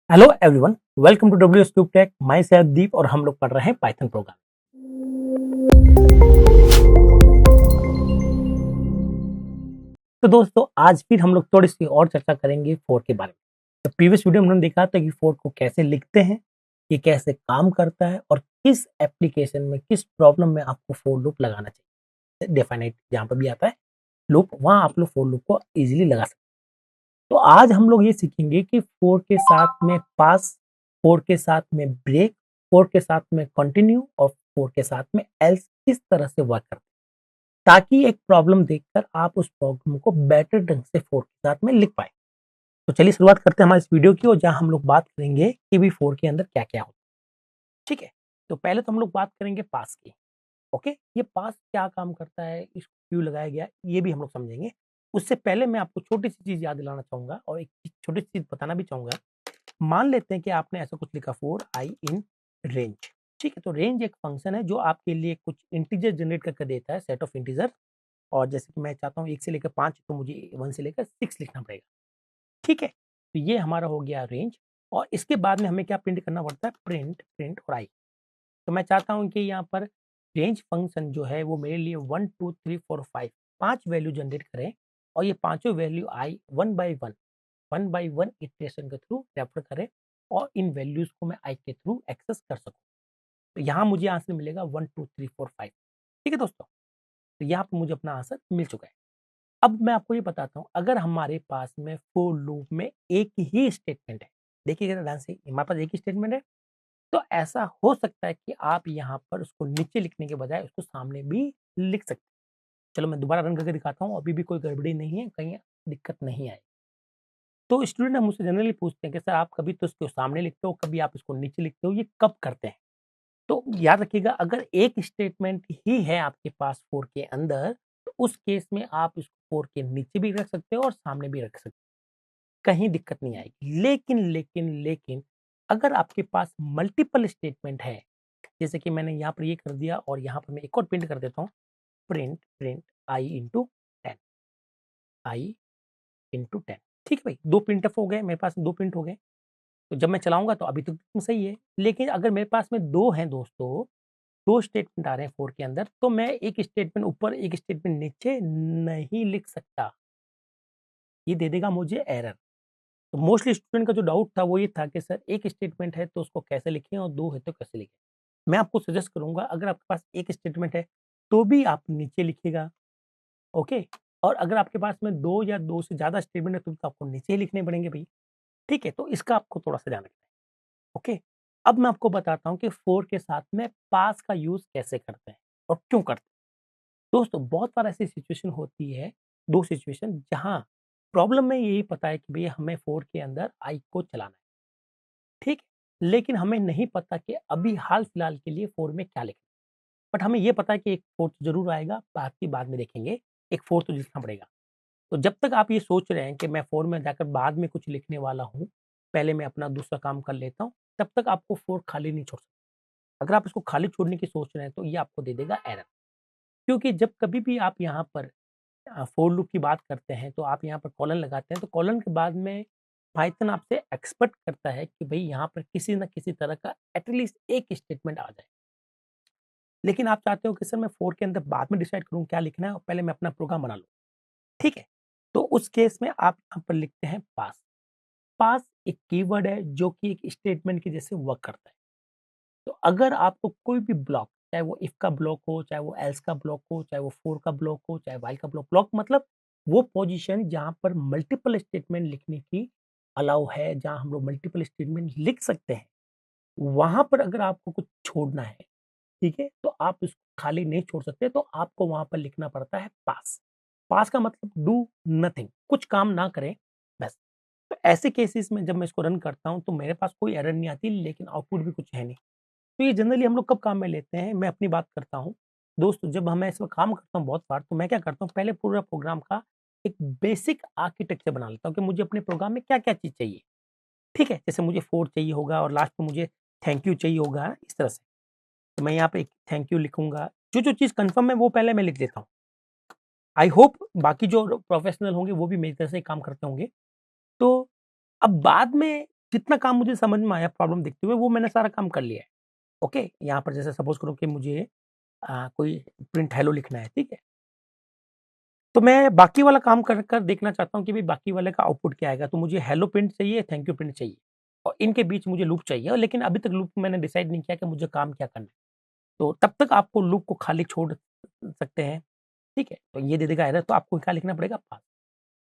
Hello everyone, welcome to W tube tech. मैं सैददीप और हम लोग पढ़ रहे हैं पाइथन प्रोग्राम। तो दोस्तों आज फिर हम लोग थोड़ी सी और चर्चा करेंगे फोर के बारे में। तो प्रीवियस वीडियो में हमने देखा था कि फोर को कैसे लिखते हैं, ये कैसे काम करता है और किस एप्लीकेशन में किस प्रॉब्लम में आपको फोर लूप लगाना चाहिए। डेफिनेट जहाँ पर भी आता है लूप, वहाँ आप लोग फोर लूप को इजीली लगा सकते हैं। तो आज हम लोग ये सीखेंगे कि फोर के साथ में पास, फोर के साथ में ब्रेक, फोर के साथ में कंटिन्यू और फोर के साथ में एल्स किस तरह से वर्क करते हैं, ताकि एक प्रॉब्लम देखकर आप उस प्रॉब्लम को बेटर ढंग से फोर के साथ में लिख पाए। तो चलिए शुरुआत करते हैं हमारे इस वीडियो की, और जहां हम लोग बात करेंगे कि भी फोर के अंदर क्या क्या होता है। ठीक है, तो पहले तो हम लोग बात करेंगे पास की। ओके, ये पास क्या काम करता है, इसको क्यों लगाया गया, ये भी हम लोग समझेंगे। उससे पहले मैं आपको छोटी सी चीज याद दिलाना चाहूंगा और एक छोटी सी चीज बताना भी चाहूंगा। मान लेते हैं कि आपने ऐसा कुछ लिखा फोर आई इन रेंज। ठीक है, तो रेंज एक फंक्शन है जो आपके लिए कुछ इंटीजर जनरेट करके देता है, सेट ऑफ इंटीजर। और जैसे कि मैं चाहता हूँ 1 से लेकर 5, तो मुझे 1 से लेकर 6 लिखना पड़ेगा। ठीक है, तो ये हमारा हो गया रेंज। और इसके बाद में हमें क्या प्रिंट करना पड़ता है, प्रिंट, प्रिंट और आई। तो मैं चाहता हूँ कि यहाँ पर रेंज फंक्शन जो है वो मेरे लिए 1 2 3 4 5 5 वैल्यू जनरेट करें, और ये पांचों value I one by one iteration के थ्रू रेफर करें, और इन वैल्यूज को मैं आई के थ्रू एक्सेस कर सकूं। तो यहाँ मुझे आंसर मिलेगा 1 2 3 4 5। ठीक है दोस्तों, तो यहाँ पर मुझे अपना आंसर मिल चुका है। अब मैं आपको ये बताता हूँ, अगर हमारे पास में फोर लूप में एक ही स्टेटमेंट है, देखिए ध्यान से, हमारे पास एक ही स्टेटमेंट है, तो ऐसा हो सकता है कि आप यहाँ पर उसको नीचे लिखने के बजाय उसको सामने भी लिख सकते हैं। चलो मैं दोबारा रन करके दिखाता हूँ, अभी भी कोई गड़बड़ी नहीं है, कहीं दिक्कत नहीं आई। तो स्टूडेंट मुझसे जनरली पूछते हैं कि सर आप कभी तो इसको सामने लिखते हो, कभी आप इसको नीचे लिखते हो, ये कब करते हैं? तो याद रखिएगा, अगर एक स्टेटमेंट ही है आपके पास फोर के अंदर, तो उस केस में आप इसको फोर के नीचे भी रख सकते हो और सामने भी रख सकते हो, कहीं दिक्कत नहीं आएगी। लेकिन अगर आपके पास मल्टीपल स्टेटमेंट है, जैसे कि मैंने यहाँ पर ये कर दिया और यहाँ पर मैं एक और प्रिंट कर देता हूँ, print print I into 10, I into 10। ठीक है भाई, दो प्रिंट हो गए मेरे पास, दो प्रिंट हो गए। तो जब मैं चलाऊंगा तो अभी तो सही है। लेकिन अगर मेरे पास में दो हैं दोस्तों, दो स्टेटमेंट आ रहे हैं फोर के अंदर, तो मैं एक स्टेटमेंट ऊपर एक स्टेटमेंट नीचे नहीं लिख सकता, ये दे देगा मुझे एरर। तो मोस्टली स्टूडेंट का जो डाउट था वो ये था कि सर एक स्टेटमेंट है तो उसको कैसे लिखें और दो है तो कैसे लिखें। मैं आपको सजेस्ट करूंगा, अगर आपके पास एक स्टेटमेंट है तो भी आप नीचे लिखिएगा। ओके, और अगर आपके पास में दो या दो से ज्यादा स्टेटमेंट है तो आपको नीचे ही लिखने पड़ेंगे भाई। ठीक है, तो इसका आपको थोड़ा सा ध्यान रखना है। ओके, अब मैं आपको बताता हूँ कि फोर के साथ में पास का यूज कैसे करते हैं और क्यों करते हैं। दोस्तों बहुत बार ऐसी सिचुएशन होती है, दो सिचुएशन, जहां प्रॉब्लम में यही पता है कि भैया हमें फोर के अंदर आई को चलाना है। ठीक है, लेकिन हमें नहीं पता कि अभी हाल फिलहाल के लिए फोर में क्या लिखना है। बट हमें ये पता है कि एक फोर तो जरूर आएगा, बाकी बाद में देखेंगे, एक फोर तो लिखना पड़ेगा। तो जब तक आप ये सोच रहे हैं कि मैं फोर में जाकर बाद में कुछ लिखने वाला हूँ, पहले मैं अपना दूसरा काम कर लेता हूँ, तब तक आपको फोर खाली नहीं छोड़ सकते। अगर आप इसको खाली छोड़ने की सोच रहे हैं तो ये आपको दे देगा एरर। क्योंकि जब कभी भी आप यहाँ पर फोर लूप की बात करते हैं तो आप यहाँ पर कॉलन लगाते हैं, तो कॉलन के बाद में पाइथन आपसे एक्सपेक्ट करता है कि भाई यहाँ पर किसी ना किसी तरह का एटलीस्ट एक स्टेटमेंट आ जाए। लेकिन आप चाहते हो कि सर मैं फोर के अंदर बाद में डिसाइड करूँ क्या लिखना है और पहले मैं अपना प्रोग्राम बना लूँ। ठीक है, तो उस केस में आप यहाँ पर लिखते हैं पास। पास एक कीवर्ड है जो कि एक स्टेटमेंट के जैसे वर्क करता है। तो अगर आपको कोई भी ब्लॉक, चाहे वो इफ का ब्लॉक हो, चाहे वो एल्स का ब्लॉक हो, चाहे वो फोर का ब्लॉक हो, चाहे व्हाइल का ब्लॉक, ब्लॉक मतलब वो पोजीशन जहां पर मल्टीपल स्टेटमेंट लिखने की अलाउ है, जहां हम लोग मल्टीपल स्टेटमेंट लिख सकते हैं, वहां पर अगर आपको कुछ छोड़ना है, ठीक है, तो आप इसको खाली नहीं छोड़ सकते, तो आपको वहां पर लिखना पड़ता है पास। पास का मतलब डू नथिंग, कुछ काम ना करें, बस। तो ऐसे केसेस में जब मैं इसको रन करता हूं तो मेरे पास कोई एरर नहीं आती, लेकिन आउटपुट भी कुछ है नहीं। तो ये जनरली हम लोग कब काम में लेते हैं, मैं अपनी बात करता हूँ। दोस्तों जब मैं इसमें काम करता हूँ बहुत बार, तो मैं क्या करता हूँ, पहले पूरा प्रोग्राम का एक बेसिक आर्किटेक्चर बना लेता हूँ कि मुझे अपने प्रोग्राम में क्या-क्या चीज़ चाहिए। ठीक है? जैसे मुझे फोर चाहिए होगा और लास्ट में मुझे थैंक यू चाहिए होगा, इस तरह से। तो मैं यहाँ पे एक थैंक यू लिखूँगा। जो-जो चीज़ कन्फर्म है वो पहले मैं लिख देता हूँ। आई होप बाकी जो प्रोफेशनल होंगे वो भी मेरी तरह से ही काम करते होंगे। तो अब बाद में जितना काम मुझे समझ में आया प्रॉब्लम देखते हुए वो मैंने सारा काम कर लिया है। ओके, यहाँ पर जैसे सपोज़ करो कि मुझे कोई प्रिंट हेलो लिखना है, ठीक है? तो मैं बाकी वाला काम कर कर देखना चाहता हूँ कि भई बाकी वाले का आउटपुट क्या आएगा। तो मुझे हेलो प्रिंट चाहिए, थैंक यू प्रिंट चाहिए और इनके बीच मुझे लूप चाहिए और लेकिन अभी तक लूप मैंने डिसाइड नहीं किया कि मुझे काम क्या करना है। तो तब तक आपको लूप को खाली छोड़ सकते हैं, ठीक है? तो ये दे देगा एरर तो आपको क्या लिखना पड़ेगा पास,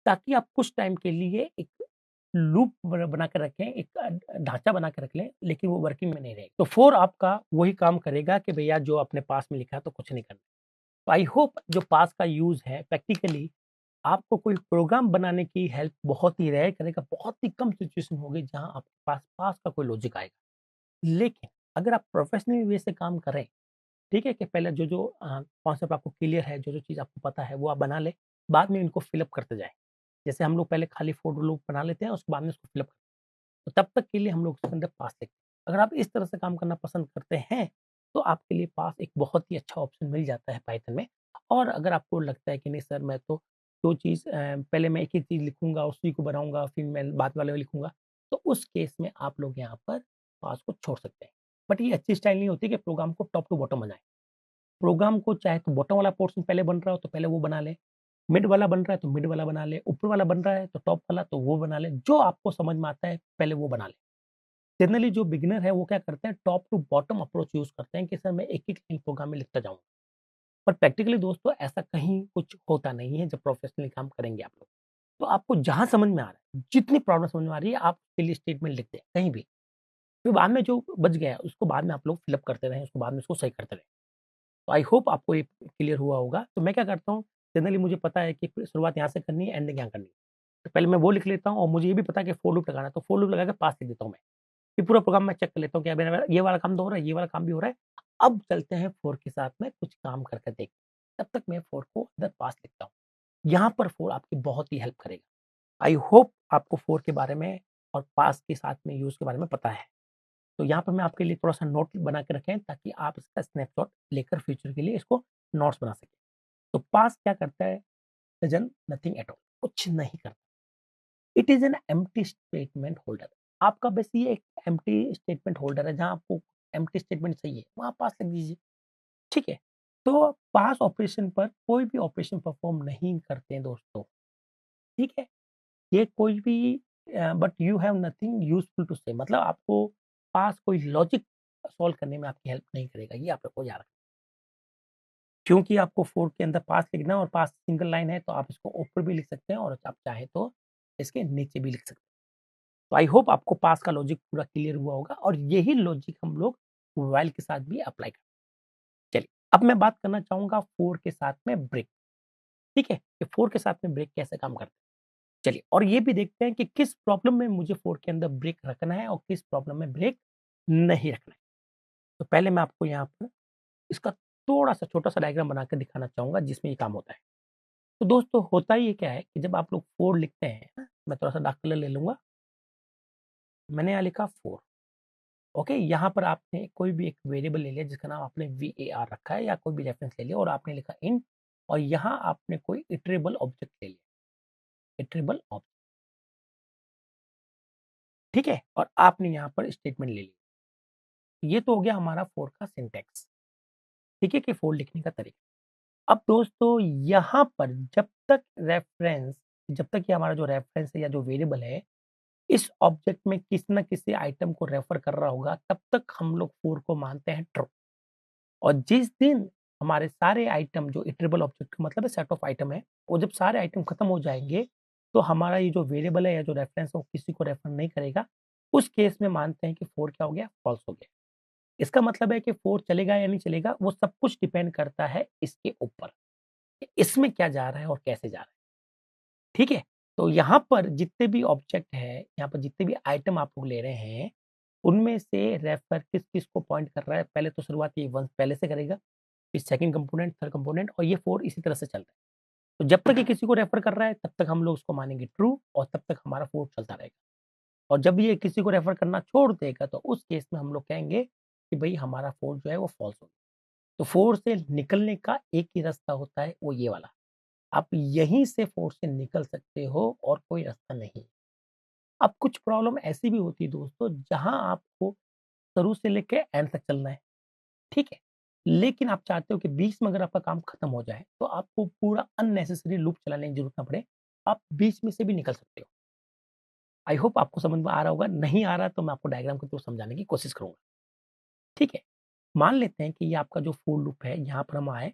ताकि आप कुछ टाइम के लिए एक लूप बना के रखें, एक ढाँचा बना के रख लें, लेकिन वो वर्किंग में नहीं रहेगी। तो फोर आपका वही काम करेगा कि भैया जो आपने पास में लिखा है तो कुछ नहीं करना। तो आई होप जो पास का यूज़ है प्रैक्टिकली आपको कोई प्रोग्राम बनाने की हेल्प बहुत ही रेयर करेगा, बहुत ही कम सिचुएशन होगी जहाँ आपके पास पास का कोई लॉजिक आएगा। लेकिन अगर आप प्रोफेशनल वे से काम करें, ठीक है? कि पहले जो कॉन्सेप्ट आपको क्लियर है, जो चीज़ आपको पता है वो आप बना लें, बाद में इनको फिल अप करते जाएँ। जैसे हम लोग पहले खाली फॉर लूप बना लेते हैं, उसके बाद में उसको फिल अप तो तब तक के लिए हम लोग उसके अंदर पास लिखते हैं। अगर आप इस तरह से काम करना पसंद करते हैं, तो आपके लिए पास एक बहुत ही अच्छा ऑप्शन मिल जाता है पाइथन में। और अगर आपको लगता है कि नहीं सर मैं तो जो चीज़ पहले मैं एक-एक चीज़ लिखूँगा, उसी को बनाऊँगा, फिर मैं बाद वाले में लिखूँगा, तो उस केस में आप लोग यहाँ पर पास को छोड़ सकते हैं। बट ये अच्छी स्टाइल नहीं होती कि प्रोग्राम को टॉप टू बॉटम बनाएँ। प्रोग्राम को चाहे तो बॉटम वाला पोर्शन पहले बन रहा हो तो पहले वो बना लें, मिड वाला बन रहा है तो मिड वाला बना लें, ऊपर वाला बन रहा है तो टॉप वाला तो वो बना लें, जो आपको समझ में आता है पहले वो बना लें। जनरली जो बिगिनर है वो क्या करते हैं top to bottom approach use करते हैं कि सर मैं एक-एक लाइन प्रोग्राम में लिखता जाऊँ। पर प्रैक्टिकली दोस्तों ऐसा कहीं कुछ होता नहीं है जब प्रोफेशनली काम करेंगे आप लोग। तो आपको जहाँ समझ में आ रहा है, जितनी प्रॉब्लम समझ में आ रही है आप उसके लिए स्टेटमेंट लिख दें, कहीं भी। फिर बाद में जो बच गया है उसको बाद में आप लोग फिल अप करते रहें, उसको बाद में उसको सही करते रहें। तो आई होप आपको ये क्लियर हुआ होगा। तो मैं क्या करता हूँ, जनरली मुझे पता है कि शुरुआत यहाँ से करनी है, एंडिंग यहाँ करनी है। तो पहले मैं वो लिख लेता हूँ और मुझे ये भी पता है कि फॉर लूप लगाना है, तो फॉर लूप लगा के पास लिख देता हूँ मैं। फिर पूरा प्रोग्राम मैं चेक कर लेता हूँ कि मेरा ये वाला काम तो हो रहा है, ये वाला काम भी हो रहा है। अब चलते हैं फॉर के साथ में कुछ काम करके देखते हैं। तब तक मैं फॉर को इधर पास लिखता हूँ। यहाँ पर फॉर आपकी बहुत ही हेल्प करेगा। आई होप आपको फॉर के बारे में और पास के साथ में यूज़ के बारे में पता है। तो यहाँ पर मैं आपके लिए थोड़ा-सा नोट बना के रखें ताकि आप इसका स्नैपशॉट लेकर फ्यूचर के लिए इसको नोट्स बना सकें। तो पास क्या करता है? डज़न नथिंग एट ऑल कुछ नहीं करता। It is an empty statement holder. आपका बस ये एक एम्प्टी स्टेटमेंट होल्डर है जहाँ आपको एम्प्टी स्टेटमेंट चाहिए, वहाँ पास लिख दीजिए, ठीक है? तो पास ऑपरेशन पर कोई भी ऑपरेशन परफ़ॉर्म नहीं करते हैं दोस्तों, ठीक है? ये कोई भी but you have nothing useful to say मतलब आपको पास कोई लॉजिक सॉल्व करने में आपकी हेल्प नहीं करेगा, ये आप लोग को याद रखना। क्योंकि आपको फोर के अंदर पास लिखना है और पास सिंगल लाइन है तो आप इसको ऊपर भी लिख सकते हैं और आप चाहे तो इसके नीचे भी लिख सकते हैं। तो आई होप आपको पास का लॉजिक पूरा क्लियर हुआ होगा और यही लॉजिक हम लोग व्हाइल के साथ भी अप्लाई करें। चलिए, अब मैं बात करना चाहूँगा फोर के साथ में ब्रेक, ठीक है? कि फोर के साथ में ब्रेक कैसे काम करता है। चलिए और ये भी देखते हैं कि किस प्रॉब्लम में मुझे फोर के अंदर ब्रेक रखना है और किस प्रॉब्लम में ब्रेक नहीं रखना है। तो पहले मैं आपको यहाँ पर इसका थोड़ा-सा छोटा-सा डायग्राम बना के दिखाना चाहूँगा जिसमें ये काम होता है। तो दोस्तों होता ये क्या है कि जब आप लोग फोर लिखते हैं ना, मैं थोड़ा-सा डार्क कलर ले लूँगा। मैंने यहाँ लिखा फोर, ओके? यहाँ पर आपने कोई भी एक वेरिएबल ले लिया जिसका नाम आपने var रखा है या कोई भी रेफरेंस ले लिया और आपने लिखा इंट और यहाँ आपने कोई इटरेबल ऑब्जेक्ट ले लिया, इटरेबल ऑब्जेक्ट, ठीक है? और आपने यहाँ पर स्टेटमेंट ले ली। ये तो हो गया हमारा फोर का सिंटैक्स, ठीक है? कि फोर लिखने का तरीका। अब दोस्तों यहाँ पर जब तक ये हमारा जो रेफरेंस है या जो वेरिएबल है, इस ऑब्जेक्ट में किसी न किसी आइटम को रेफर कर रहा होगा, तब तक हम लोग फोर को मानते हैं ट्रू। और जिस दिन हमारे सारे आइटम जो इटरेबल ऑब्जेक्ट का मतलब है सेट ऑफ आइटम है, वो जब सारे आइटम खत्म हो जाएँगे, तो हमारा ये जो वेरिएबल है या जो रेफरेंस है वो किसी को रेफर नहीं करेगा। उस केस में मानते हैं कि 4 क्या हो गया? फ़ॉल्स हो गया। इसका मतलब है कि 4 चलेगा या नहीं चलेगा, वो सब कुछ डिपेंड करता है इसके ऊपर, कि इसमें क्या जा रहा है और कैसे जा रहा है, ठीक है? तो यहाँ पर जितने भी ऑब्जेक्ट हैं, यहाँ पर जितने भी आइटम आप लोग ले रहे हैं, उनमें से रेफर किस-किस को पॉइंट कर रहा है, पहले तो शुरुआत ये 1 पहले से करेगा, फिर सेकंड कंपोनेंट, थर्ड कंपोनेंट और ये 4 इसी तरह से चल रहा है। तो जब तक ये किसी को रेफर कर रहा है, तब तक हम लोग उसको मानेंगे ट्रू और तब तक हमारा 4 चलता रहेगा। और जब ये किसी को रेफर करना छोड़ देगा, तो उस केस में हम लोग कहेंगे कि भई हमारा 4 जो है वो फ़ॉल्स हो गया। तो 4 से निकलने का एक ही रास्ता होता है, वो ये वाला। आप यहीं से 4 से निकल सकते हो और कोई रास्ता नहीं। अब कुछ प्रॉब्लम ऐसी भी होती है दोस्तों जहाँ आपको शुरू से लेके एंड तक चलना है, ठीक है? लेकिन आप चाहते हो कि बीच में अगर आपका काम खत्म हो जाए, तो आपको पूरा अननेसेसरी लूप चलाने की ज़रूरत ना पड़े, आप बीच में से भी निकल सकते हो। आई होप आपको समझ में आ रहा होगा, नहीं आ रहा तो मैं आपको डायग्राम के थ्रू समझाने की कोशिश करूँगा, ठीक है? मान लेते हैं कि ये आपका जो फोर लूप है, यहाँ पर हम आए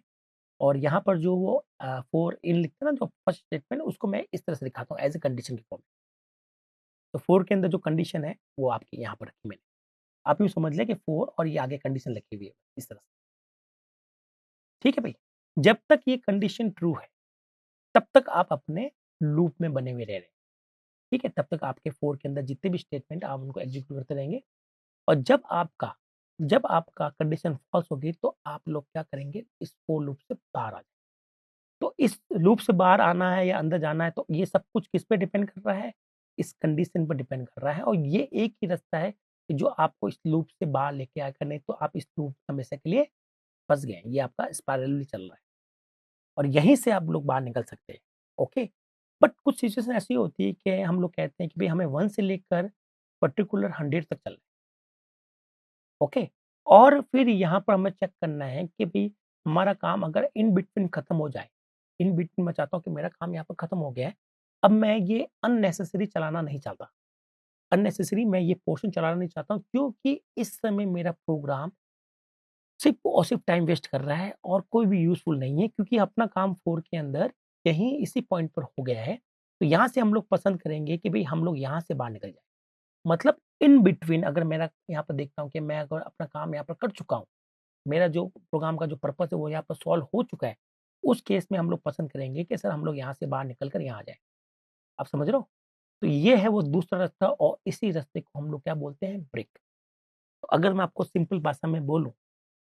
और यहाँ पर जो वो फोर इन लिखते हैं ना जो फर्स्ट स्टेटमेंट उसको मैं इस तरह से दिखाता हूँ एज़ अ कंडीशन की फॉर्म में। तो फोर के अंदर जो कंडीशन है, वो आपकी यहाँ पर रखी मैंने। आप यूँ समझ लें कि फोर और ये आगे कंडीशन लिखी हुई है, इस तरह से। ठीक है भई? जब तक ये कंडीशन ट्रू है, तब तक आप अपने लूप में बने हुए रह रहे हैं, ठीक है? तब तक आपके फोर के अंदर जितने भी स्टेटमेंट आप उनको एग्ज़ीक्यूट करते रहेंगे और जब आपका कंडीशन फ़ॉल्स होगी, तो आप लोग क्या करेंगे, इस फोर लूप से बाहर आ जाएँगे। तो इस लूप से बाहर आना है या अंदर जाना है, तो ये सब कुछ किस पे डिपेंड कर रहा है? इस कंडीशन पर डिपेंड कर रहा है और ये एक ही रास्ता है कि जो आपको इस लूप से बाहर लेके आएगा, नहीं तो आप इस लूप में हमेशा के लिए फँस गए हैं। ये आपका स्पाइरली चल रहा है और यहीं से आप लोग बाहर निकल सकते हैं, ओके? बट कुछ सिचुएशन ऐसी होती है कि हम लोग कहते हैं कि भई हमें 1 से लेकर पर्टिकुलर 100 तक चलना है, ओके? और फिर यहाँ पर हमें चेक करना है कि भई हमारा काम अगर इन बिटवीन खत्म हो जाए, इन बिटवीन मैं चाहता हूँ कि मेरा काम यहाँ पर खत्म हो गया है, अब मैं ये अननेसेसरी चलाना नहीं चाहता। अननेसेसरी मैं ये पोर्शन चलाना नहीं चाहता हूँ क्योंकि इस समय मेरा प्रोग्राम सिर्फ़ और सिर्फ़ टाइम वेस्ट कर रहा है और कोई भी यूज़फुल नहीं है क्योंकि अपना काम 4 के अंदर यहीं इसी पॉइंट पर हो गया है। तो यहाँ से हम लोग पसंद करेंगे कि भई हम लोग यहाँ से बाहर निकल जाएँ। मतलब इन बिटवीन अगर मेरा यहाँ पर देखता हूँ कि मैं अगर अपना काम यहाँ पर कर चुका हूँ, मेरा जो प्रोग्राम का जो पर्पज़ है वो यहाँ पर सॉल्व हो चुका है, उस केस में हम लोग पसंद करेंगे कि सर हम लोग यहाँ से बाहर निकल कर यहाँ आ जाएँ। आप समझ रहे हो? तो ये है वो दूसरा रास्ता और इसी रास्ते को हम लोग क्या बोलते हैं ब्रेक। तो अगर मैं आपको सिंपल भाषा में बोलूँ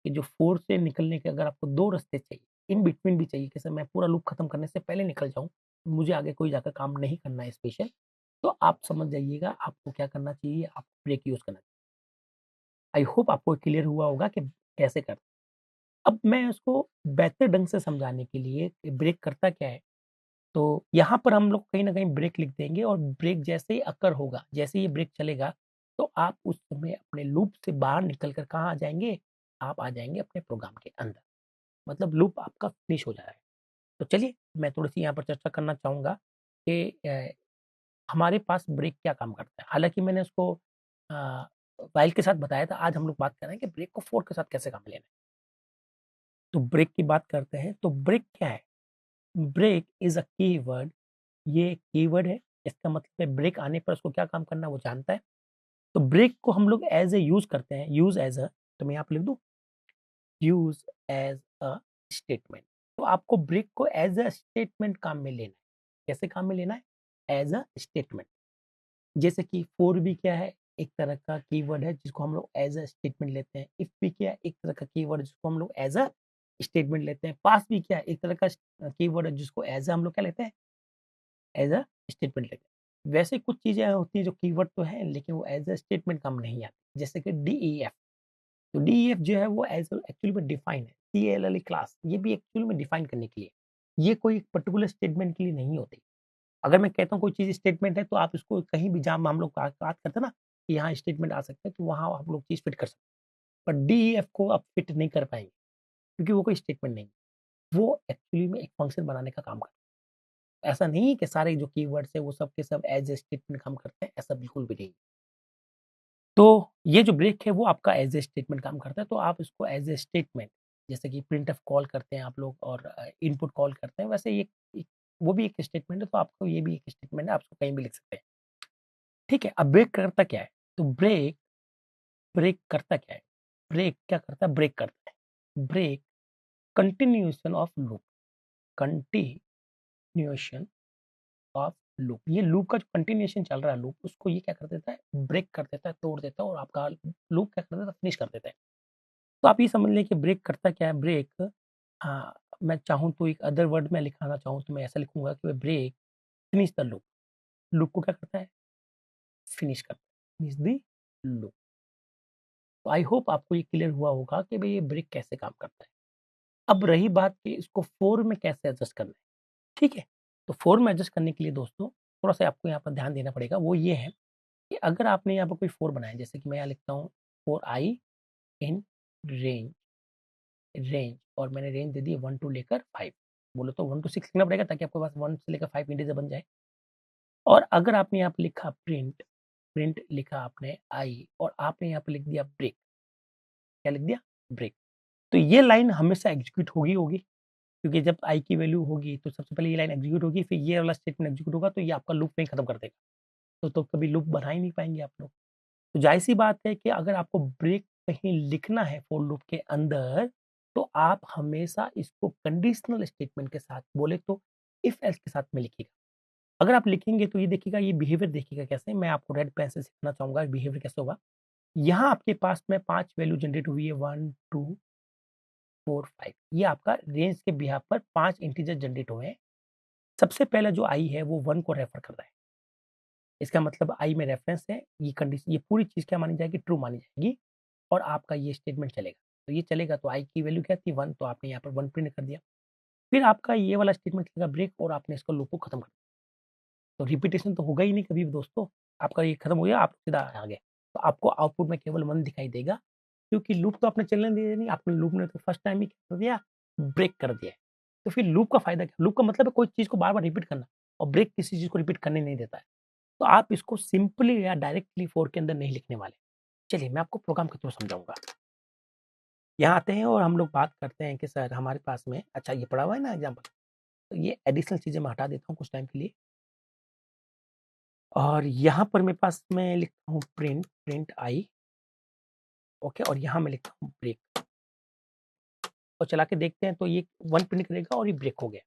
कि जो 4 से निकलने के अगर आपको 2 रास्ते चाहिए, इन बिटवीन भी चाहिए कि सर मैं पूरा लूप खत्म करने से पहले निकल जाऊँ, मुझे आगे कोई जाकर काम नहीं करना है स्पेशल, तो आप समझ जाइएगा आपको क्या करना चाहिए, आपको ब्रेक यूज़ करना चाहिए। आई होप आपको क्लियर हुआ होगा कि कैसे करना है। अब मैं उसको बेहतर ढंग से समझाने के लिए कि ब्रेक करता क्या है, तो यहाँ पर हम लोग कहीं न कहीं ब्रेक लिख देंगे और ब्रेक जैसे ही अकर होगा, जैसे ही ये ब्रेक चलेगा, तो आप उस समय अपने लूप से बाहर निकल कर कहाँ आ जाएँगे? आप आ जाएँगे अपने प्रोग्राम के अंदर। मतलब लूप आपका फिनिश हो जा रहा है। तो चलिए, मैं थोड़ी-सी यहाँ पर चर्चा करना चाहूँगा कि हमारे पास ब्रेक क्या काम करता है। हालाँकि मैंने उसको अ, व्हाइल के साथ बताया था, आज हम लोग बात कर रहे हैं कि ब्रेक को फोर के साथ कैसे काम में लेना है। तो ब्रेक की बात करते हैं, तो ब्रेक क्या है? ब्रेक इज़ अ कीवर्ड, ये कीवर्ड है, इसका मतलब है ब्रेक आने पर उसको क्या काम करना है वो जानता है। तो ब्रेक को हम लोग एज़ ए यूज़ करते हैं, यूज़ एज़ अ तो मैं यहाँ पे लिख दूँ यूज़ एज़ अ स्टेटमेंट। तो आपको ब्रेक को एज़ अ स्टेटमेंट काम में लेना है। कैसे काम में लेना है? As a statement. जैसे कि फॉर भी क्या है? एक तरह का कीवर्ड है जिसको हम लोग एज़ अ स्टेटमेंट लेते हैं। इफ भी क्या है? एक तरह का कीवर्ड है जिसको हम लोग एज़ अ स्टेटमेंट लेते हैं। पास भी क्या है? एक तरह का कीवर्ड है जिसको एज़ अ हम लोग क्या लेते हैं? एज़ अ स्टेटमेंट लेते हैं। वैसे कुछ चीज़ें होती हैं जो कीवर्ड तो है लेकिन वो एज़ अ स्टेटमेंट काम नहीं आती। जैसे कि डीईएफ। तो डीईएफ जो है वो एज़ एक्चुअली में डिफाइन है। सीएलएलए क्लास ये भी एक्चुअली में डिफाइन करने के लिए। ये कोई पर्टिकुलर स्टेटमेंट के लिए नहीं होती। अगर मैं कहता हूँ कोई चीज़ स्टेटमेंट है तो आप इसको कहीं भी जहाँ हम लोग बात करते हैं ना कि यहाँ स्टेटमेंट आ सकता है तो वहाँ आप लोग चीज़ फिट कर सकते हैं। पर डीईएफ को आप फिट नहीं कर पाएँगे क्योंकि वो कोई स्टेटमेंट नहीं है। वो एक्चुअली में एक फंक्शन बनाने का काम करता है। ऐसा नहीं है कि सारे जो कीवर्ड्स हैं वो सब के सब एज़ अ स्टेटमेंट काम करते हैं, ऐसा बिल्कुल भी नहीं। तो ये जो ब्रेक है वो आपका एज़ अ स्टेटमेंट काम करता है, तो आप इसको एज़ अ स्टेटमेंट जैसे कि प्रिंटफ कॉल करते हैं आप लोग और इनपुट कॉल करते हैं, वैसे ये एक वो भी एक स्टेटमेंट है, तो आपको ये भी एक स्टेटमेंट है, आप उसको कहीं भी लिख सकते हैं। ठीक है, अब ब्रेक करता क्या है? तो ब्रेक ब्रेक करता क्या है? ब्रेक क्या करता है? ब्रेक करता है। Break continuation of loop, continuation of loop. ये लूप का जो कंटिन्यूएशन चल रहा है लूप, उसको ये क्या कर देता है? ब्रेक कर देता है, तोड़ देता है और आपका लूप क्या कर देता है? फिनिश कर देता है। तो आप ये समझ लें कि ब्रेक करता क्या है? ब्रेक मैं चाहूँ तो एक अदर वर्ड में लिखाना चाहूँ तो मैं ऐसा लिखूँगा कि break finish the loop. Loop को क्या करता है? फिनिश करता है। Finish the loop. तो आई होप आपको ये क्लियर हुआ होगा कि भई ये ब्रेक कैसे काम करता है। अब रही बात कि इसको 4 में कैसे एडजस्ट करना है, ठीक है? तो 4 में एडजस्ट करने के लिए दोस्तों थोड़ा-सा आपको यहाँ पर ध्यान देना पड़ेगा, वो ये है कि अगर आपने यहाँ पर कोई 4 बनाया, जैसे कि मैं यहाँ लिखता हूँ 4i इन रेंज रेंज और मैंने रेंज दे दी 1 टू लेकर 5, बोलो तो 1 टू 6 लिखना पड़ेगा ताकि आपके पास 1 से लेकर 5 इंटीजर बन जाए। और अगर आपने यहाँ पे लिखा प्रिंट, प्रिंट लिखा आपने आई और आपने यहाँ पे लिख दिया ब्रेक, क्या लिख दिया? ब्रेक। तो ये लाइन हमेशा एग्जीक्यूट होगी होगी, क्योंकि जब आई की वैल्यू होगी तो सबसे पहले ये लाइन एग्जीक्यूट होगी, फिर ये वाला स्टेटमेंट एग्जीक्यूट होगा, तो ये आपका लूप में खत्म कर देगा। तो कभी लूप बना ही नहीं पाएंगे आप लोग। तो जाहिर-सी बात है कि अगर आपको ब्रेक कहीं लिखना है फॉर लूप के अंदर, तो आप हमेशा इसको कंडीशनल स्टेटमेंट के साथ, बोले तो इफ एल्स के साथ में लिखिएगा। अगर आप लिखेंगे तो ये देखिएगा, ये बिहेवियर देखिएगा कैसे, मैं आपको रेड पेन से सिखाना चाहूँगा बिहेवियर कैसे होगा। यहाँ आपके पास में 5 वैल्यू जनरेट हुई है 1, 2, 4, 5, ये आपका रेंज के बिहाफ पर 5 इंटीजर जनरेट हुए हैं। सबसे पहला जो आई है वो 1 को रेफर कर रहा है। इसका मतलब आई में रेफरेंस है, ये कंडीशन, ये पूरी चीज़ क्या मानी जाएगी? ट्रू मानी जाएगी और आपका ये स्टेटमेंट चलेगा। तो ये चलेगा तो आई की वैल्यू क्या थी? 1, तो आपने यहाँ पर 1 प्रिंट कर दिया। फिर आपका ये वाला स्टेटमेंट चलेगा ब्रेक और आपने इसको लूप को खत्म कर दिया। तो रिपीटेशन तो होगा ही नहीं कभी भी दोस्तों। आपका ये खत्म हो गया, आप सीधा आ गए। तो आपको आउटपुट में केवल 1 दिखाई देगा, क्योंकि लूप तो आपने चलने दिया नहीं, आपने लूप ने तो फर्स्ट टाइम ही क्या कर दिया? ब्रेक कर दिया है। तो फिर लूप का फ़ायदा क्या? लूप का मतलब है कोई चीज़ को बार-बार रिपीट करना, और ब्रेक किसी चीज़ को रिपीट करने नहीं देता है। तो आप इसको सिंपली या डायरेक्टली फॉर के अंदर नहीं लिखने वाले। चलिए मैं आपको प्रोग्राम के थ्रू समझाऊँगा। यहाँ आते हैं और हम लोग बात करते हैं कि सर हमारे पास में, अच्छा ये पड़ा हुआ है ना एग्ज़ाम्पल, तो ये एडिशनल चीज़ें मैं हटा देता हूँ कुछ टाइम के लिए। और यहाँ पर मेरे पास मैं लिखता हूँ प्रिंट, प्रिंट आई, ओके, और यहाँ मैं लिखता हूँ ब्रेक और चला के देखते हैं तो ये 1 प्रिंट करेगा और ये ब्रेक हो गया।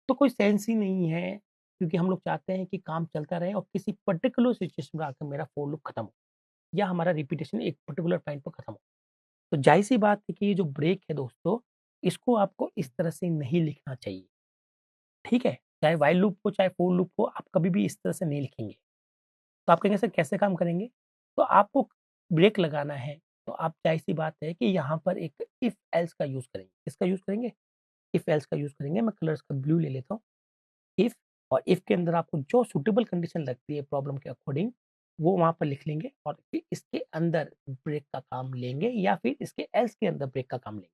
तो कोई सेंस ही नहीं है, क्योंकि हम लोग चाहते हैं कि काम चलता रहे और किसी पर्टिकुलर सिचुएशन में आकर मेरा फॉर लूप खत्म हो या हमारा रिपीटेशन एक पर्टिकुलर पॉइंट पर खत्म हो। तो ज़ाहिर-सी बात है कि ये जो ब्रेक है दोस्तों, इसको आपको इस तरह से नहीं लिखना चाहिए, ठीक है? चाहे व्हाइल लूप हो, चाहे फॉर लूप हो, आप कभी भी इस तरह से नहीं लिखेंगे। तो आप कहेंगे सर कैसे काम करेंगे? तो आपको ब्रेक लगाना है, तो आप ज़ाहिर-सी बात है कि यहाँ पर एक इफ एल्स का यूज़ करेंगे। किसका यूज़ करेंगे? इफ एल्स का यूज़ करेंगे। मैं कलर्स का ब्लू ले लेता हूँ। इफ, और इफ के अंदर आपको जो सूटेबल कंडीशन लगती है प्रॉब्लम के अकॉर्डिंग, वो वहाँ पर लिख लेंगे और फिर इसके अंदर ब्रेक का काम लेंगे या फिर इसके एल्स के अंदर ब्रेक का काम लेंगे।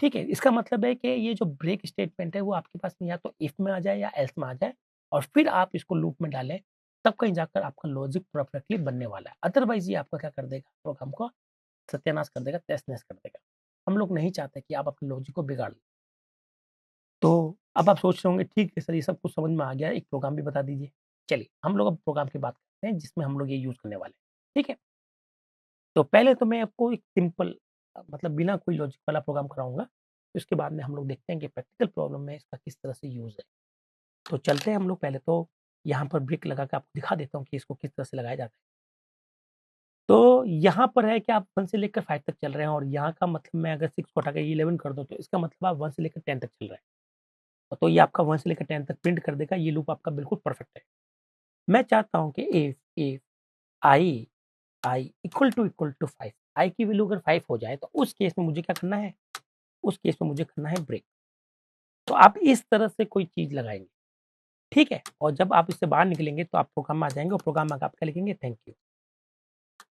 ठीक है? इसका मतलब है कि ये जो ब्रेक स्टेटमेंट है वो आपके पास में या तो इफ में आ जाए या एल्स में आ जाए और फिर आप इसको लूप में डालें, तब कहीं जाकर आपका लॉजिक परफेक्टली बनने वाला है। अदरवाइज़ ये आपका क्या कर देगा? प्रोग्राम को सत्यानाश कर देगा, तहस-नहस कर देगा। हम लोग नहीं चाहते कि आप अपने लॉजिक को बिगाड़ लें। तो अब आप सोच रहे होंगे ठीक है सर, ये सब कुछ समझ में आ गया है, एक प्रोग्राम भी बता दीजिए। चलिए, हम लोग अब प्रोग्राम की बात करते हैं जिसमें हम लोग ये यूज़ करने वाले हैं। ठीक है? तो पहले तो मैं आपको एक सिंपल मतलब बिना कोई लॉजिक वाला प्रोग्राम कराऊँगा। उसके बाद में हम लोग देखते हैं कि प्रैक्टिकल प्रॉब्लम में इसका किस तरह से यूज़ है। तो चलते हैं हम लोग, पहले तो यहाँ पर ब्रेक लगा के आपको दिखा देता हूँ कि इसको किस तरह से लगाया जाता है। तो यहाँ पर है कि आप 1 से लेकर 5 तक चल रहे हैं और यहाँ का मतलब मैं अगर 6 को हटा के 11 कर दूँ तो इसका मतलब आप 1 से लेकर 10 तक चल रहे हैं। तो ये आपका 1 से लेकर 10 तक प्रिंट कर देगा, ये लूप आपका बिल्कुल परफेक्ट है। मैं चाहता हूँ कि इफ आई इक्वल टू 5, आई की वैल्यू अगर 5 हो जाए तो उस केस में मुझे क्या करना है? उस केस में मुझे करना है ब्रेक। तो आप इस तरह से कोई चीज़ लगाएँगे, ठीक है? और जब आप इससे बाहर निकलेंगे तो आप प्रोग्राम में आ जाएँगे और प्रोग्राम में आके आप क्या लिखेंगे? Thank you.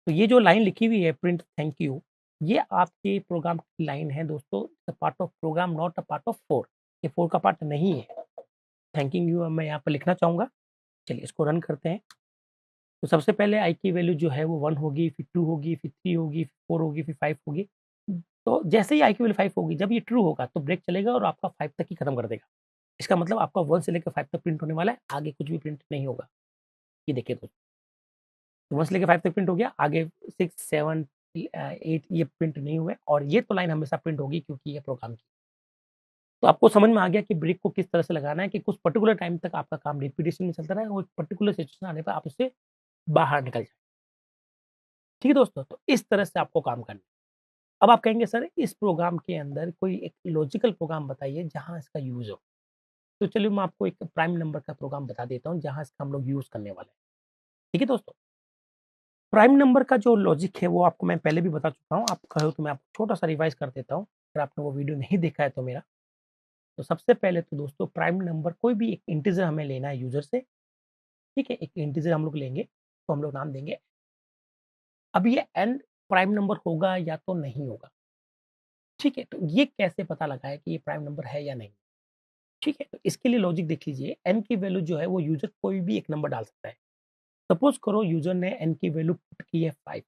तो ये जो लाइन लिखी हुई है प्रिंट थैंक यू, ये आपके प्रोग्राम की लाइन है दोस्तों, part of program not a part of 4, ये 4 का पार्ट नहीं है। थैंकिंग यू मैं यहाँ पर लिखना चाहूँगा। चलिए इसको रन करते हैं। तो सबसे पहले आई की वैल्यू जो है वो 1 होगी, फिर 2 होगी, फिर 3 होगी, फिर 4 होगी, फिर 5 होगी। तो जैसे ही आई की वैल्यू 5 होगी, जब ये ट्रू होगा तो ब्रेक चलेगा और आपका 5 तक ही खत्म कर देगा। इसका मतलब आपका 1 से लेकर 5 तक प्रिंट होने वाला है, आगे कुछ भी प्रिंट नहीं होगा। ये देखिए दोस्तों, 1 से लेकर 5 तक प्रिंट हो गया, आगे 6, 7 8 ये प्रिंट नहीं हुए और ये तो लाइन हमेशा प्रिंट होगी क्योंकि ये प्रोग्राम की। तो आपको समझ में आ गया कि ब्रेक को किस तरह से लगाना है कि कुछ पर्टिकुलर टाइम तक आपका काम रिपीटेशन में चलता रहे और एक पर्टिकुलर सिचुएशन आने पर आप उससे बाहर निकल जाएँ। ठीक है दोस्तों? तो इस तरह से आपको काम करना है। अब आप कहेंगे सर इस प्रोग्राम के अंदर कोई एक लॉजिकल प्रोग्राम बताइए जहाँ इसका यूज़ हो। तो चलिए मैं आपको एक प्राइम नंबर का प्रोग्राम बता देता हूँ जहाँ इसका हम लोग यूज़ करने वाले हैं। ठीक है दोस्तों? प्राइम नंबर का जो लॉजिक है वो आपको मैं पहले भी बता चुका हूँ। आप कहो तो मैं आपको छोटा-सा रिवाइज़ कर देता हूँ, अगर आपने वो वीडियो नहीं देखा है तो मेरा। तो सबसे पहले तो दोस्तों प्राइम नंबर कोई भी एक इंटीजर हमें लेना है यूज़र से, ठीक है? एक इंटीजर हम लोग लेंगे, इसको हम लोग नाम देंगे। अब ये n प्राइम नंबर होगा या तो नहीं होगा, ठीक है? तो ये कैसे पता लगाए कि ये प्राइम नंबर है या नहीं? ठीक है? तो इसके लिए लॉजिक देख लीजिए, n की वैल्यू जो है वो यूज़र कोई भी एक नंबर डाल सकता है। सपोज़ करो यूज़र ने n की वैल्यू पुट की है 5,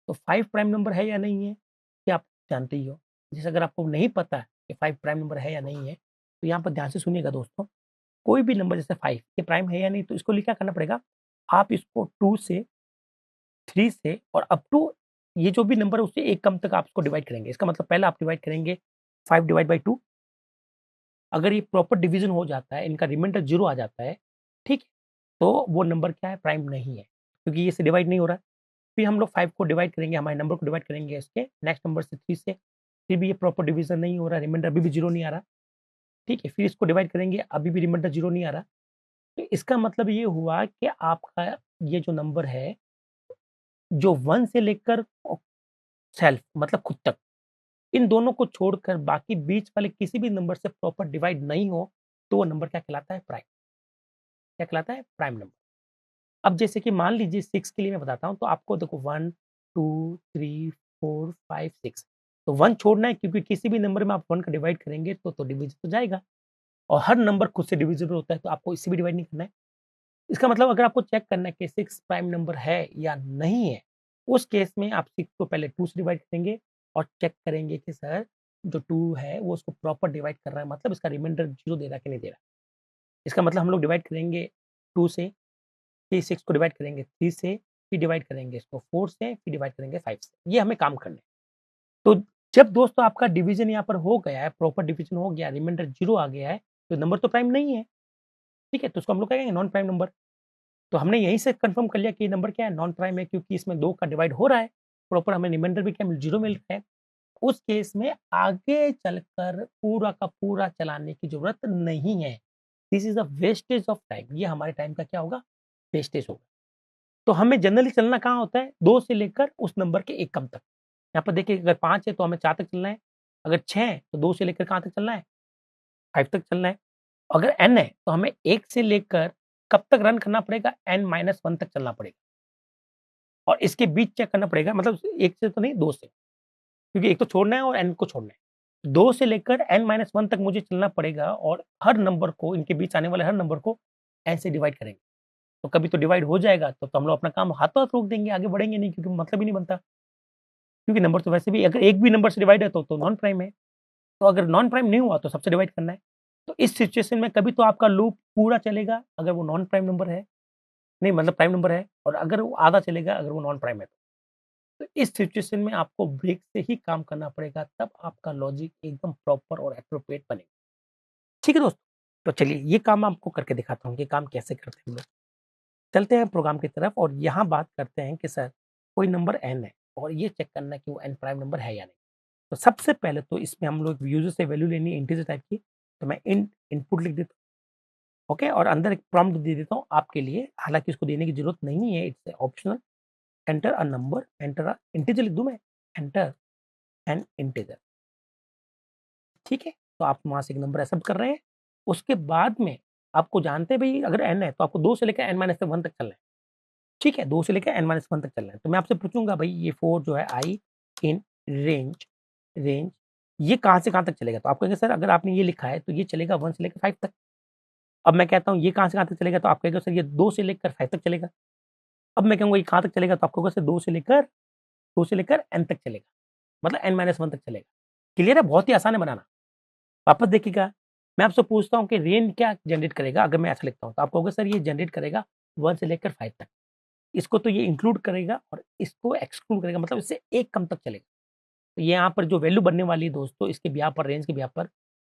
तो 5 प्राइम नंबर है या नहीं है? ये आप जानते ही हो। जैसे अगर आपको नहीं पता कि 5 प्राइम नंबर है या नहीं है, तो यहाँ पर ध्यान से सुनिएगा दोस्तों, कोई भी नंबर जैसे 5 ये प्राइम है या नहीं, तो इसको लिए क्या करना पड़ेगा, आप इसको 2 से, 3 से और अप टू ये जो भी नंबर है उससे एक कम तक आप इसको डिवाइड करेंगे। इसका मतलब पहले आप डिवाइड करेंगे 5 डिवाइड बाय 2, अगर ये प्रॉपर डिवीज़न हो जाता है, इनका रिमाइंडर 0 आ जाता है, ठीक है? तो वो नंबर क्या है, प्राइम नहीं है, क्योंकि ये से डिवाइड नहीं हो रहा है। फिर हम लोग 5 को डिवाइड करेंगे, हमारे नंबर को डिवाइड करेंगे इसके नेक्स्ट नंबर से 3 से, फिर भी ये प्रॉपर डिवीज़न नहीं हो रहा, रिमाइंडर अभी भी 0 नहीं आ रहा, ठीक है? फिर इसको डिवाइड करेंगे, अभी भी रिमाइंडर 0 नहीं आ रहा। तो इसका मतलब ये हुआ कि आपका ये जो नंबर है, जो 1 से लेकर सेल्फ मतलब खुद तक, इन दोनों को छोड़कर बाकी बीच वाले किसी भी नंबर से प्रॉपर डिवाइड नहीं हो, तो वो नंबर क्या कहलाता है, प्राइम। क्या कहलाता है, प्राइम नंबर। अब जैसे कि मान लीजिए 6 के लिए मैं बताता हूँ, तो आपको देखो 1, 2, 3, 4, 5, 6, तो 1 छोड़ना है, क्योंकि किसी भी नंबर में आप 1 का डिवाइड करेंगे तो डिवीज़न हो जाएगा और हर नंबर खुद से डिविजिबल होता है, तो आपको इससे भी डिवाइड नहीं करना है। इसका मतलब अगर आपको चेक करना है कि 6 प्राइम नंबर है या नहीं है, उस केस में आप 6 को पहले 2 से डिवाइड करेंगे और चेक करेंगे कि सर जो 2 है वो उसको प्रॉपर डिवाइड कर रहा है, मतलब इसका रिमाइंडर 0 दे रहा है कि नहीं दे रहा है। इसका मतलब हम लोग डिवाइड करेंगे 2 से, फिर 6 को डिवाइड करेंगे 3 से, फिर डिवाइड करेंगे इसको 4 से, फिर डिवाइड करेंगे 5 से। ये हमें काम करना है। तो जब दोस्तों आपका डिवीज़न यहाँ पर हो गया है, प्रॉपर डिवीज़न हो गया, रिमाइंडर 0 आ गया है, तो नंबर तो प्राइम नहीं है, ठीक है? तो उसको हम लोग कहेंगे नॉन प्राइम नंबर। तो हमने यहीं से कन्फर्म कर लिया कि ये नंबर क्या है, नॉन प्राइम है, क्योंकि इसमें 2 का डिवाइड हो रहा है, प्रॉपर हमें रिमाइंडर भी क्या 0 मिल रहा है। उस केस में आगे चलकर पूरा का पूरा चलाने की ज़रूरत नहीं है। This is a wastage of time, ये हमारे टाइम का क्या होगा, वेस्टेज होगा। तो हमें जनरली चलना कहाँ होता है, 2 से लेकर उस नंबर के एक कम तक। यहाँ पर देखिए अगर 5 है तो हमें 4 तक चलना है, अगर 6 है तो 2 से लेकर कहाँ तक चलना है, 5 तक चलना है। अगर n है तो हमें 1 से लेकर कब तक रन करना पड़ेगा, n-1 तक चलना पड़ेगा और इसके बीच चेक करना पड़ेगा, मतलब 1 से तो नहीं, 2 से, क्योंकि 1 तो छोड़ना है और n को छोड़ना है। 2 से लेकर n-1 तक मुझे चलना पड़ेगा और हर नंबर को, इनके बीच आने वाले हर नंबर को n से डिवाइड करेंगे। तो कभी तो डिवाइड हो जाएगा तो हम लोग अपना काम हाथों-हाथ रोक देंगे, आगे बढ़ेंगे नहीं, क्योंकि मतलब ही नहीं बनता। क्योंकि नंबर तो वैसे भी अगर एक भी नंबर से डिवाइड है तो नॉन प्राइम है। तो अगर नॉन प्राइम नहीं हुआ तो सबसे डिवाइड करना है। तो इस सिचुएशन में कभी तो आपका लूप पूरा चलेगा अगर वो नॉन प्राइम नंबर है, नहीं मतलब प्राइम नंबर है, और अगर वो आधा चलेगा अगर वो नॉन प्राइम है तो। तो इस सिचुएशन में आपको ब्रेक से ही काम करना पड़ेगा, तब आपका लॉजिक एकदम प्रॉपर और एप्रोप्रिएट बनेगा। ठीक है दोस्तों? तो चलिए ये काम आपको करके दिखाता हूँ कि काम कैसे करते हैं हम लोग। चलते हैं प्रोग्राम की तरफ और यहाँ बात करते हैं कि सर कोई नंबर n है और ये चेक करना है कि वो n प्राइम नंबर है या नहीं। तो सबसे पहले तो इसमें हम लोग यूज़र से वैल्यू लेनी है इंटीजर टाइप की, तो मैं इंट इनपुट लिख देता हूँ, ओके? और अंदर एक प्रॉम्प्ट दे देता हूँ आपके लिए, हालाँकि इसको देने की ज़रूरत नहीं है, it's optional. Enter a number, enter a integer लिख दूँ मैं? एंटर एन इंटीजर, ठीक है? तो आप वहाँ से एक नंबर एक्सेप्ट कर रहे हैं। उसके बाद में आपको जानते हैं भई अगर n है तो आपको 2 से लेकर n-1 तक चलना है, ठीक है? 2 से लेकर n-1 तक चलना है। तो मैं आपसे पूछूँगा भई ये 4 जो है आई इन रेंज रेंज ये कहाँ से कहाँ तक चलेगा? तो आप कहेंगे सर अगर आपने ये लिखा है तो ये चलेगा 1 से लेकर 5 तक। अब मैं कहता हूँ ये कहाँ से कहाँ तक चलेगा? तो आप कहेंगे सर ये 2 से लेकर 5 तक चलेगा। अब मैं कहूँगा ये कहाँ तक चलेगा? तो आप कहोगे सर 2 से लेकर n तक चलेगा, मतलब n-1 तक चलेगा। क्लियर है? बहुत ही आसान है बनाना। वापस देखिएगा, मैं आपसे पूछता हूँ कि रेंज क्या जनरेट करेगा अगर मैं ऐसा लिखता हूँ? तो आप कहोगे सर ये जनरेट करेगा 1 से लेकर 5 तक। इसको तो ये इंक्लूड करेगा और इसको एक्सक्लूड करेगा, मतलब इससे एक कम तक चलेगा। तो यहाँ पर जो वैल्यू बनने वाली है दोस्तों इसके ब्याह पर, रेंज के ब्याह पर,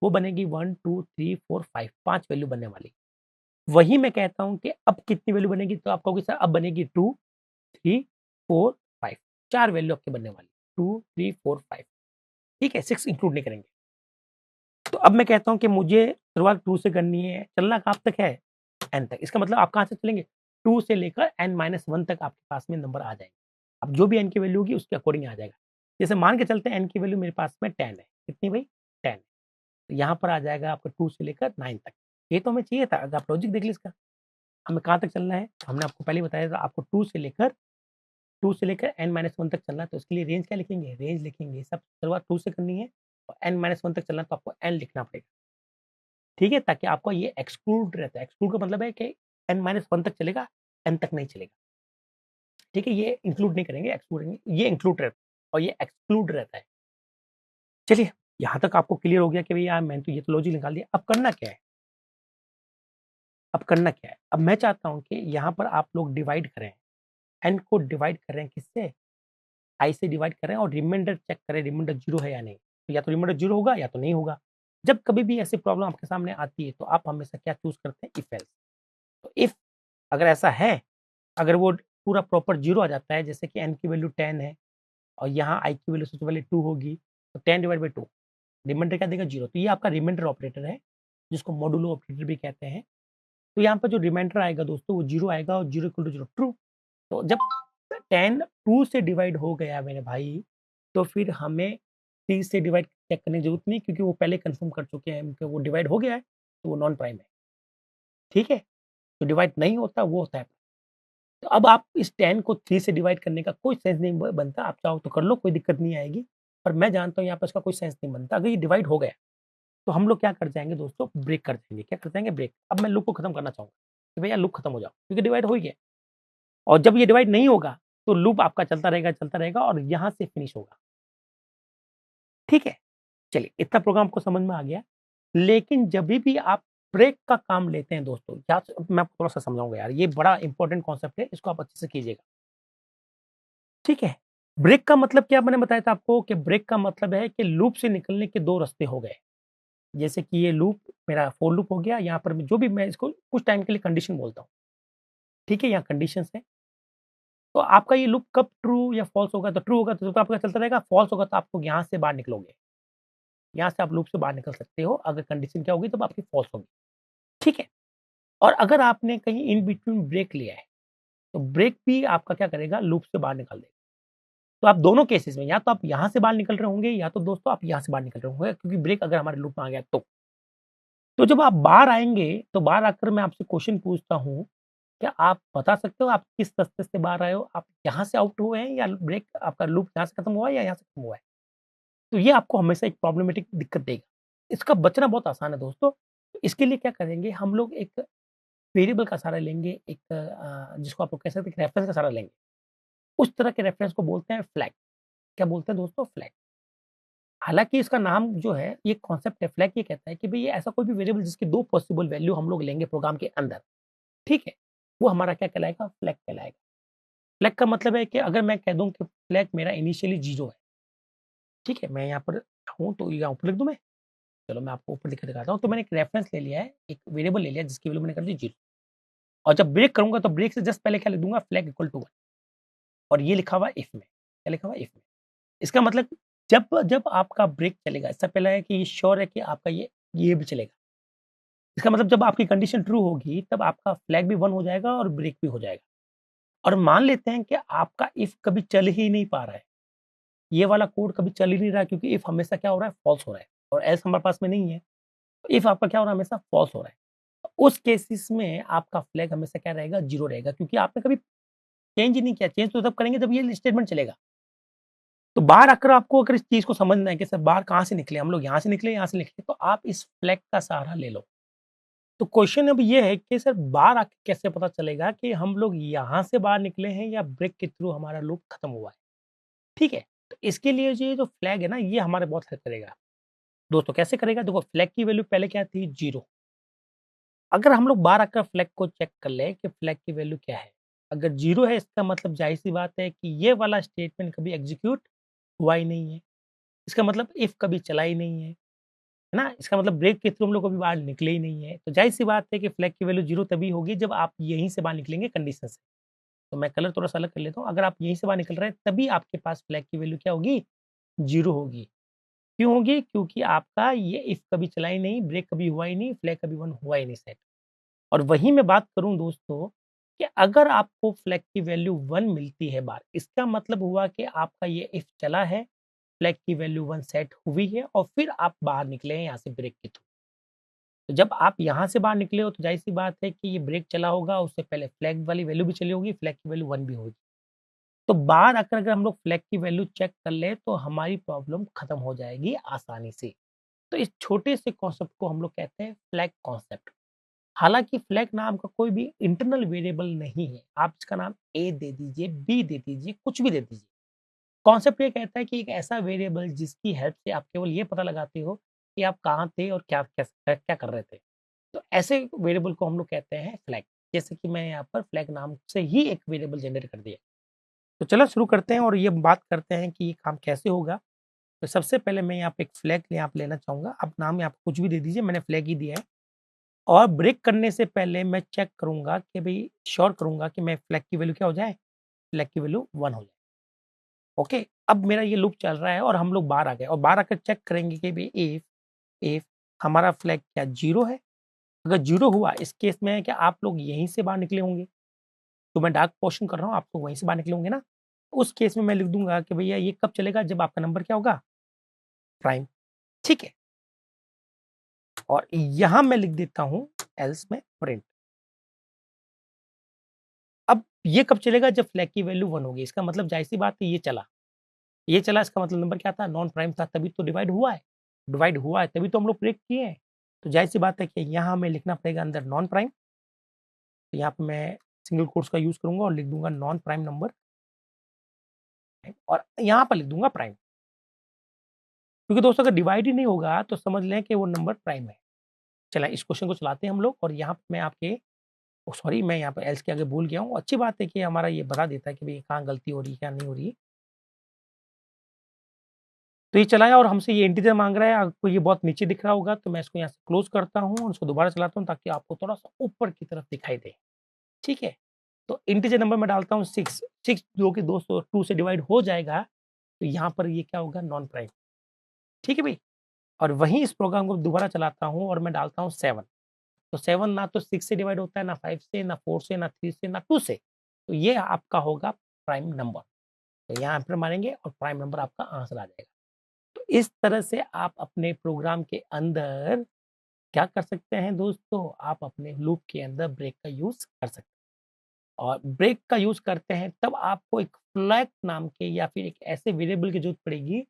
वो बनेगी 1, 2, 3, 4, 5, 5 वैल्यू बनने वाली। वही मैं कहता हूँ कि अब कितनी वैल्यू बनेगी? तो आप कहोगे सर अब बनेगी 2, 3, 4, 5, 4 वैल्यू आपकी बनने वाली। 2, 3, 4, 5, ठीक है? 6 इंक्लूड नहीं करेंगे। तो अब मैं कहता हूँ कि मुझे शुरुआत 2 से करनी है, चलना कहाँ तक है? n तक। इसका मतलब आप कहाँ से चलेंगे? 2 से लेकर n-1 तक आपके पास में नंबर आ जाएँगे। अब जो भी n की वैल्यू होगी उसके अकॉर्डिंग आ जाएगा। जैसे मान के चलते हैं n की वैल्यू मेरे पास में 10 है। कितनी भई? 10। तो यहाँ पर आ जाएगा आपका 2 से लेकर 9 तक। ये तो हमें चाहिए था, अगर आप लॉजिक देख लीजिए इसका। हमें कहाँ तक चलना है? हमने आपको पहले ही बताया था, आपको 2 से लेकर n-1 तक चलना है, तो इसके लिए रेंज क्या लिखेंगे? रेंज लिखेंगे। सब शुरुआत 2 से करनी है और n-1 तक चलना है, तो आपको n लिखना पड़ेगा। ठीक है? ताकि आपको ये एक्सक्लूड रहता है। एक्सक्लूड का मतलब है कि n-1 तक चलेगा, n तक नहीं चलेगा। ठीक है? ये इंक्लूड नहीं करेंगे, एक्सक्लूड करेंगे। ये इंक्लूड रहता है और ये एक्सक्लूड रहता है। चलिए, यहाँ तक आपको क्लियर हो गया कि भैया मैंने तो ये तो लॉजिक निकाल दिया। अब करना क्या है? अब करना क्या है? अब मैं चाहता हूँ कि यहाँ पर आप लोग डिवाइड करें। n को डिवाइड कर रहे हैं किससे? i से डिवाइड कर रहे हैं और रिमाइंडर चेक करें, रिमाइंडर 0 है या नहीं। तो या तो रिमाइंडर 0 होगा या तो नहीं होगा। जब कभी भी ऐसी प्रॉब्लम आपके सामने आती है, तो आप हमेशा क्या चूज़ करते हैं? If else. तो इफ अगर ऐसा है, अगर वो पूरा प्रॉपर 0 आ जाता है, जैसे कि n की वैल्यू 10 है और यहाँ i की वैल्यू सबसे पहले 2 होगी, तो 10 डिवाइड बाय 2 रिमाइंडर क्या देगा? 0। तो ये आपका रिमाइंडर ऑपरेटर है, जिसको मॉडुलो ऑपरेटर भी कहते हैं। तो यहाँ पर जो रिमाइंडर आएगा दोस्तों, वो 0 आएगा और 0 इक्वल टू 0 ट्रू। तो जब 10 2 से डिवाइड हो गया मेरे भाई, तो फिर हमें 3 से डिवाइड चेक करने की ज़रूरत नहीं, क्योंकि वो पहले कन्फर्म कर चुके हैं कि वो डिवाइड हो गया है, तो वो नॉन प्राइम है। ठीक है? तो डिवाइड नहीं होता, वो होता है। तो अब आप इस 10 को 3 से डिवाइड करने का कोई सेंस नहीं बनता। आप चाहो तो कर लो, कोई दिक्कत नहीं आएगी। पर मैं जानता हूँ यहाँ पे इसका कोई सेंस नहीं बनता। अगर ये डिवाइड हो गया, तो हम लोग क्या कर जाएँगे दोस्तों? ब्रेक कर देंगे। क्या कर जाएँगे? ब्रेक। अब मैं लूप को खत्म करना चाहूँगा कि भैया लूप खत्म हो जाओ, क्योंकि डिवाइड हो ही गया। और जब ये डिवाइड नहीं होगा, तो लूप आपका चलता रहेगा और यहाँ से फिनिश होगा। ठीक है? चलिए, इतना प्रोग्राम आपको समझ में आ गया। लेकिन जभी भी आप ब्रेक का काम लेते हैं दोस्तों, या मैं आपको थोड़ा-सा समझाऊँगा यार, ये बड़ा इंपॉर्टेंट कॉन्सेप्ट है, इसको आप अच्छे से कीजिएगा। ठीक है? ब्रेक का मतलब क्या मैंने बताया था आपको कि ब्रेक का मतलब है कि लूप से निकलने के 2 रास्ते हो गए। जैसे कि ये लूप मेरा फॉर लूप हो गया, यहाँ पर जो भी मैं इसको कुछ टाइम के लिए कंडीशन बोलता हूँ। ठीक है? यहाँ कंडीशंस हैं। तो आपका ये लूप कब ट्रू या फॉल्स होगा? तो ट्रू होगा तो आपका चलता रहेगा, फॉल्स होगा तो आप लोग यहाँ से बाहर निकलोगे। यहाँ से आप लूप से बाहर निकल सकते हो, अगर कंडीशन क्या होगी तब आपकी फॉल्स होगी। ठीक है? और अगर आपने कहीं इन बिटवीन ब्रेक लिया है, तो ब्रेक भी आपका क्या करेगा? लूप से बाहर निकाल देगा। तो आप दोनों केसेस में या तो आप यहाँ से बाहर निकल रहे होंगे या तो दोस्तों आप यहाँ से बाहर निकल रहे होंगे, क्योंकि ब्रेक अगर हमारे लूप में आ गया तो। तो जब आप बाहर आएँगे, तो बाहर आकर मैं आपसे क्वेश्चन पूछता हूँ, क्या आप बता सकते हो आप किस रास्ते से बाहर आए हो? आप यहाँ से आउट हुए हैं या ब्रेक आपका लूप यहाँ से खत्म हुआ है या यहाँ से खत्म हुआ है? तो ये आपको हमेशा एक प्रॉब्लमैटिक दिक्कत देगा। इसका बचना बहुत आसान है दोस्तों। तो इसके लिए क्या करेंगे, हम लोग एक वेरिएबल का सहारा लेंगे, एक जिसको आप लोग कह सकते हैं, एक रेफरेंस का सहारा लेंगे। उस तरह के रेफरेंस को बोलते हैं फ्लैग। क्या बोलते हैं दोस्तों? फ्लैग। हालाँकि इसका नाम जो है, ये कॉन्सेप्ट है, फ्लैग ये कहता है कि भई ये ऐसा कोई भी वेरिएबल जिसकी 2 पॉसिबल वैल्यू हम लोग लेंगे प्रोग्राम के अंदर, ठीक है? वो हमारा क्या कहलाएगा? फ्लैग कहलाएगा। फ्लैग का मतलब है कि अगर मैं कह दूँ कि फ्लैग मेरा इनिशियली 0 है, ठीक है? मैं यहाँ पर हूँ तो यहाँ ऊपर लिख दूँ मैं? चलो मैं आपको ऊपर लिख के दिखाता हूँ। तो मैंने एक रेफरेंस ले लिया है, एक वेरिएबल ले लिया जिसकी वैल्यू मैंने कर दी 0, और जब ब्रेक करूँगा तो ब्रेक से जस्ट पहले क्या लिख दूँगा? फ्लैग इक्वल टू 1, और ये लिखा हुआ है इफ में। क्या लिखा हुआ है? इफ में। इसका मतलब जब जब आपका ब्रेक चलेगा, इससे पहले है कि ये श्योर है कि आपका ये भी चलेगा। इसका मतलब जब आपकी कंडीशन ट्रू होगी, तब आपका फ्लैग भी 1 हो जाएगा और ब्रेक भी हो जाएगा। और मान लेते हैं कि आपका इफ कभी चल ही नहीं पा रहा है। ये वाला कोड कभी चल ही नहीं रहा है, क्योंकि इफ हमेशा क्या हो रहा है? फॉल्स हो रहा है, और एल्स हमारे पास में नहीं है। इफ आपका क्या हो रहा है? हमेशा फॉल्स हो रहा है। उस केसेस में आपका फ्लैग हमेशा क्या रहेगा? 0 रहेगा, क्योंकि आपने कभी चेंज ही नहीं किया। चेंज तो तब करेंगे जब ये स्टेटमेंट चलेगा। तो बाहर आकर आपको अगर इस चीज़ को समझना है कि सर बाहर कहाँ से निकले? हम लोग यहाँ से निकले, यहाँ से निकले, तो आप इस फ्लैग का सहारा ले लो। तो क्वेश्चन अब ये है कि सर बाहर आके कैसे पता चलेगा कि हम लोग यहाँ से बाहर निकले हैं या ब्रेक के थ्रू हमारा लूप खत्म हुआ है? ठीक है? तो इसके लिए ये जो फ्लैग है ना, ये हमारे बहुत हेल्प करेगा। दोस्तों कैसे करेगा? देखो, फ्लैग की वैल्यू पहले क्या थी? 0। अगर हम लोग बाहर आकर फ्लैग को चेक कर लें कि फ्लैग की वैल्यू क्या है। अगर 0 है, इसका मतलब ज़ाहिर-सी बात है कि ये वाला स्टेटमेंट कभी एग्ज़ीक्यूट हुआ ही नहीं है। इसका मतलब इफ कभी चला ही नहीं है। है ना? इसका मतलब ब्रेक के थ्रू हम लोग कभी बाहर निकले ही नहीं है। तो ज़ाहिर-सी बात है कि फ्लैग की वैल्यू 0 तभी होगी जब आप यहीं से बाहर निकलेंगे कंडीशन से। तो मैं कलर थोड़ा-सा अलग कर लेता हूँ। अगर आप यहीं से बाहर निकल रहे हैं, तभी आपके पास फ्लैग की वैल्यू क्या होगी? 0 होगी। क्यों होगी? क्योंकि आपका ये इफ कभी चला ही नहीं, ब्रेक कभी हुआ ही नहीं, फ्लैग कभी 1 हुआ ही नहीं सेट। और वहीं मैं बात करूँ दोस्तों, कि अगर आपको फ्लैग की वैल्यू 1 मिलती है बाहर, इसका मतलब हुआ कि आपका ये इफ चला है, फ्लैग की वैल्यू 1 सेट हुई है और फिर आप बाहर निकले हैं यहाँ से ब्रेक के थ्रू। तो जब आप यहाँ से बाहर निकले हो तो जाहिर-सी बात है कि ये ब्रेक चला होगा, उससे पहले फ्लैग वाली वैल्यू भी चली होगी, फ्लैग की वैल्यू 1 भी होगी। तो बाहर आकर अगर हम लोग फ्लैग की वैल्यू चेक कर लें तो हमारी प्रॉब्लम खत्म हो जाएगी आसानी से। तो इस छोटे से कॉन्सेप्ट को हम लोग कहते हैं फ्लैग कॉन्सेप्ट। हालाँकि फ्लैग नाम का कोई भी इंटरनल वेरिएबल नहीं है। आप इसका नाम ए दे दीजिए, बी दे दीजिए, कुछ भी दे दीजिए। कॉन्सेप्ट ये कहता है कि एक ऐसा वेरिएबल जिसकी हेल्प से आप केवल ये पता लगाते हो कि आप कहाँ थे और क्या कर रहे थे। तो ऐसे वेरिएबल को हम लोग कहते हैं फ्लैग। जैसे कि मैं यहाँ पर फ्लैग नाम से ही एक वेरिएबल जनरेट कर दिया। तो चलो शुरू करते हैं और ये बात करते हैं कि ये काम कैसे होगा। तो सबसे पहले मैं यहाँ पे एक फ्लैग यहाँ पे लेना चाहूँगा। आप नाम यहाँ पे कुछ भी दे दीजिए, मैंने फ्लैग ही दिया है। और ब्रेक करने से पहले मैं चेक करूँगा कि भई श्योर करूँगा कि मैं फ्लैग की वैल्यू क्या हो जाए? फ्लैग की वैल्यू 1 हो जाए। ओके, अब मेरा ये लूप चल रहा है और हम लोग बाहर आ गए और बाहर आकर चेक करेंगे कि भई इफ इफ हमारा फ्लैग क्या 0 है? अगर 0 हुआ इस केस में क्या आप लोग यहीं से बाहर निकले होंगे? तो मैं डार्क पोर्शन कर रहा हूँ, आप तो वहीं से बाहर निकले होंगे ना? उस केस में मैं लिख दूँगा कि भैया ये कब चलेगा? जब आपका नंबर क्या होगा? प्राइम, ठीक है? और यहाँ मैं लिख देता हूँ एल्स में प्रिंट। अब ये कब चलेगा? जब फ्लैग की वैल्यू 1 होगी। इसका मतलब ज़ाहिर-सी बात है ये चला। ये चला इसका मतलब नंबर क्या था? नॉन प्राइम था तभी तो डिवाइड हुआ है। डिवाइड हुआ है तभी तो हम लोग ब्रेक किए हैं। तो ज़ाहिर-सी बात है कि यहाँ हमें लिखना पड़ेगा अंदर नॉन प्राइम। तो यहाँ पे मैं सिंगल कोट्स का यूज़ करूँगा और लिख दूँगा नॉन प्राइम नंबर और यहाँ पर लिख दूँगा प्राइम। क्योंकि दोस्तों अगर डिवाइड ही नहीं होगा तो समझ लें कि वो नंबर प्राइम है। चलें इस क्वेश्चन को चलाते हैं हम लोग और यहाँ पे मैं आपके ओह सॉरी मैं यहाँ पे एल्स के आगे भूल गया हूँ। अच्छी बात है कि हमारा ये बता देता है कि भई कहाँ गलती हो रही है, क्या नहीं हो रही है। तो ये चलाया और हमसे ये इंटीजर माँग रहा है, आपको ये बहुत नीचे दिख रहा होगा तो मैं इसको यहाँ से क्लोज़ करता हूँ और इसको दोबारा चलाता हूँ ताकि आपको थोड़ा-सा ऊपर की तरफ दिखाई दे, ठीक है? तो इंटीजर नंबर मैं डालता हूँ 6, 6 जो कि 2 से डिवाइड हो जाएगा, तो यहाँ पर ये क्या होगा नॉन प्राइम, ठीक है भई? और वहीं इस प्रोग्राम को दोबारा चलाता हूँ और मैं डालता हूँ 7, तो 7 ना तो 6 से डिवाइड होता है, ना 5 से, ना 4 से, ना 3 से, ना 2 से, तो ये आपका होगा प्राइम नंबर। तो यहाँ एंटर मारेंगे और प्राइम नंबर आपका आंसर आ जाएगा। तो इस तरह से आप अपने प्रोग्राम के अंदर क्या कर सकते हैं दोस्तों, आप अपने लूप के अंदर ब्रेक का यूज़ कर सकते हैं और ब्रेक का यूज़ करते हैं तब आपको एक फ्लैग नाम के या फिर एक ऐसे वेरिएबल की ज़रूरत पड़ेगी,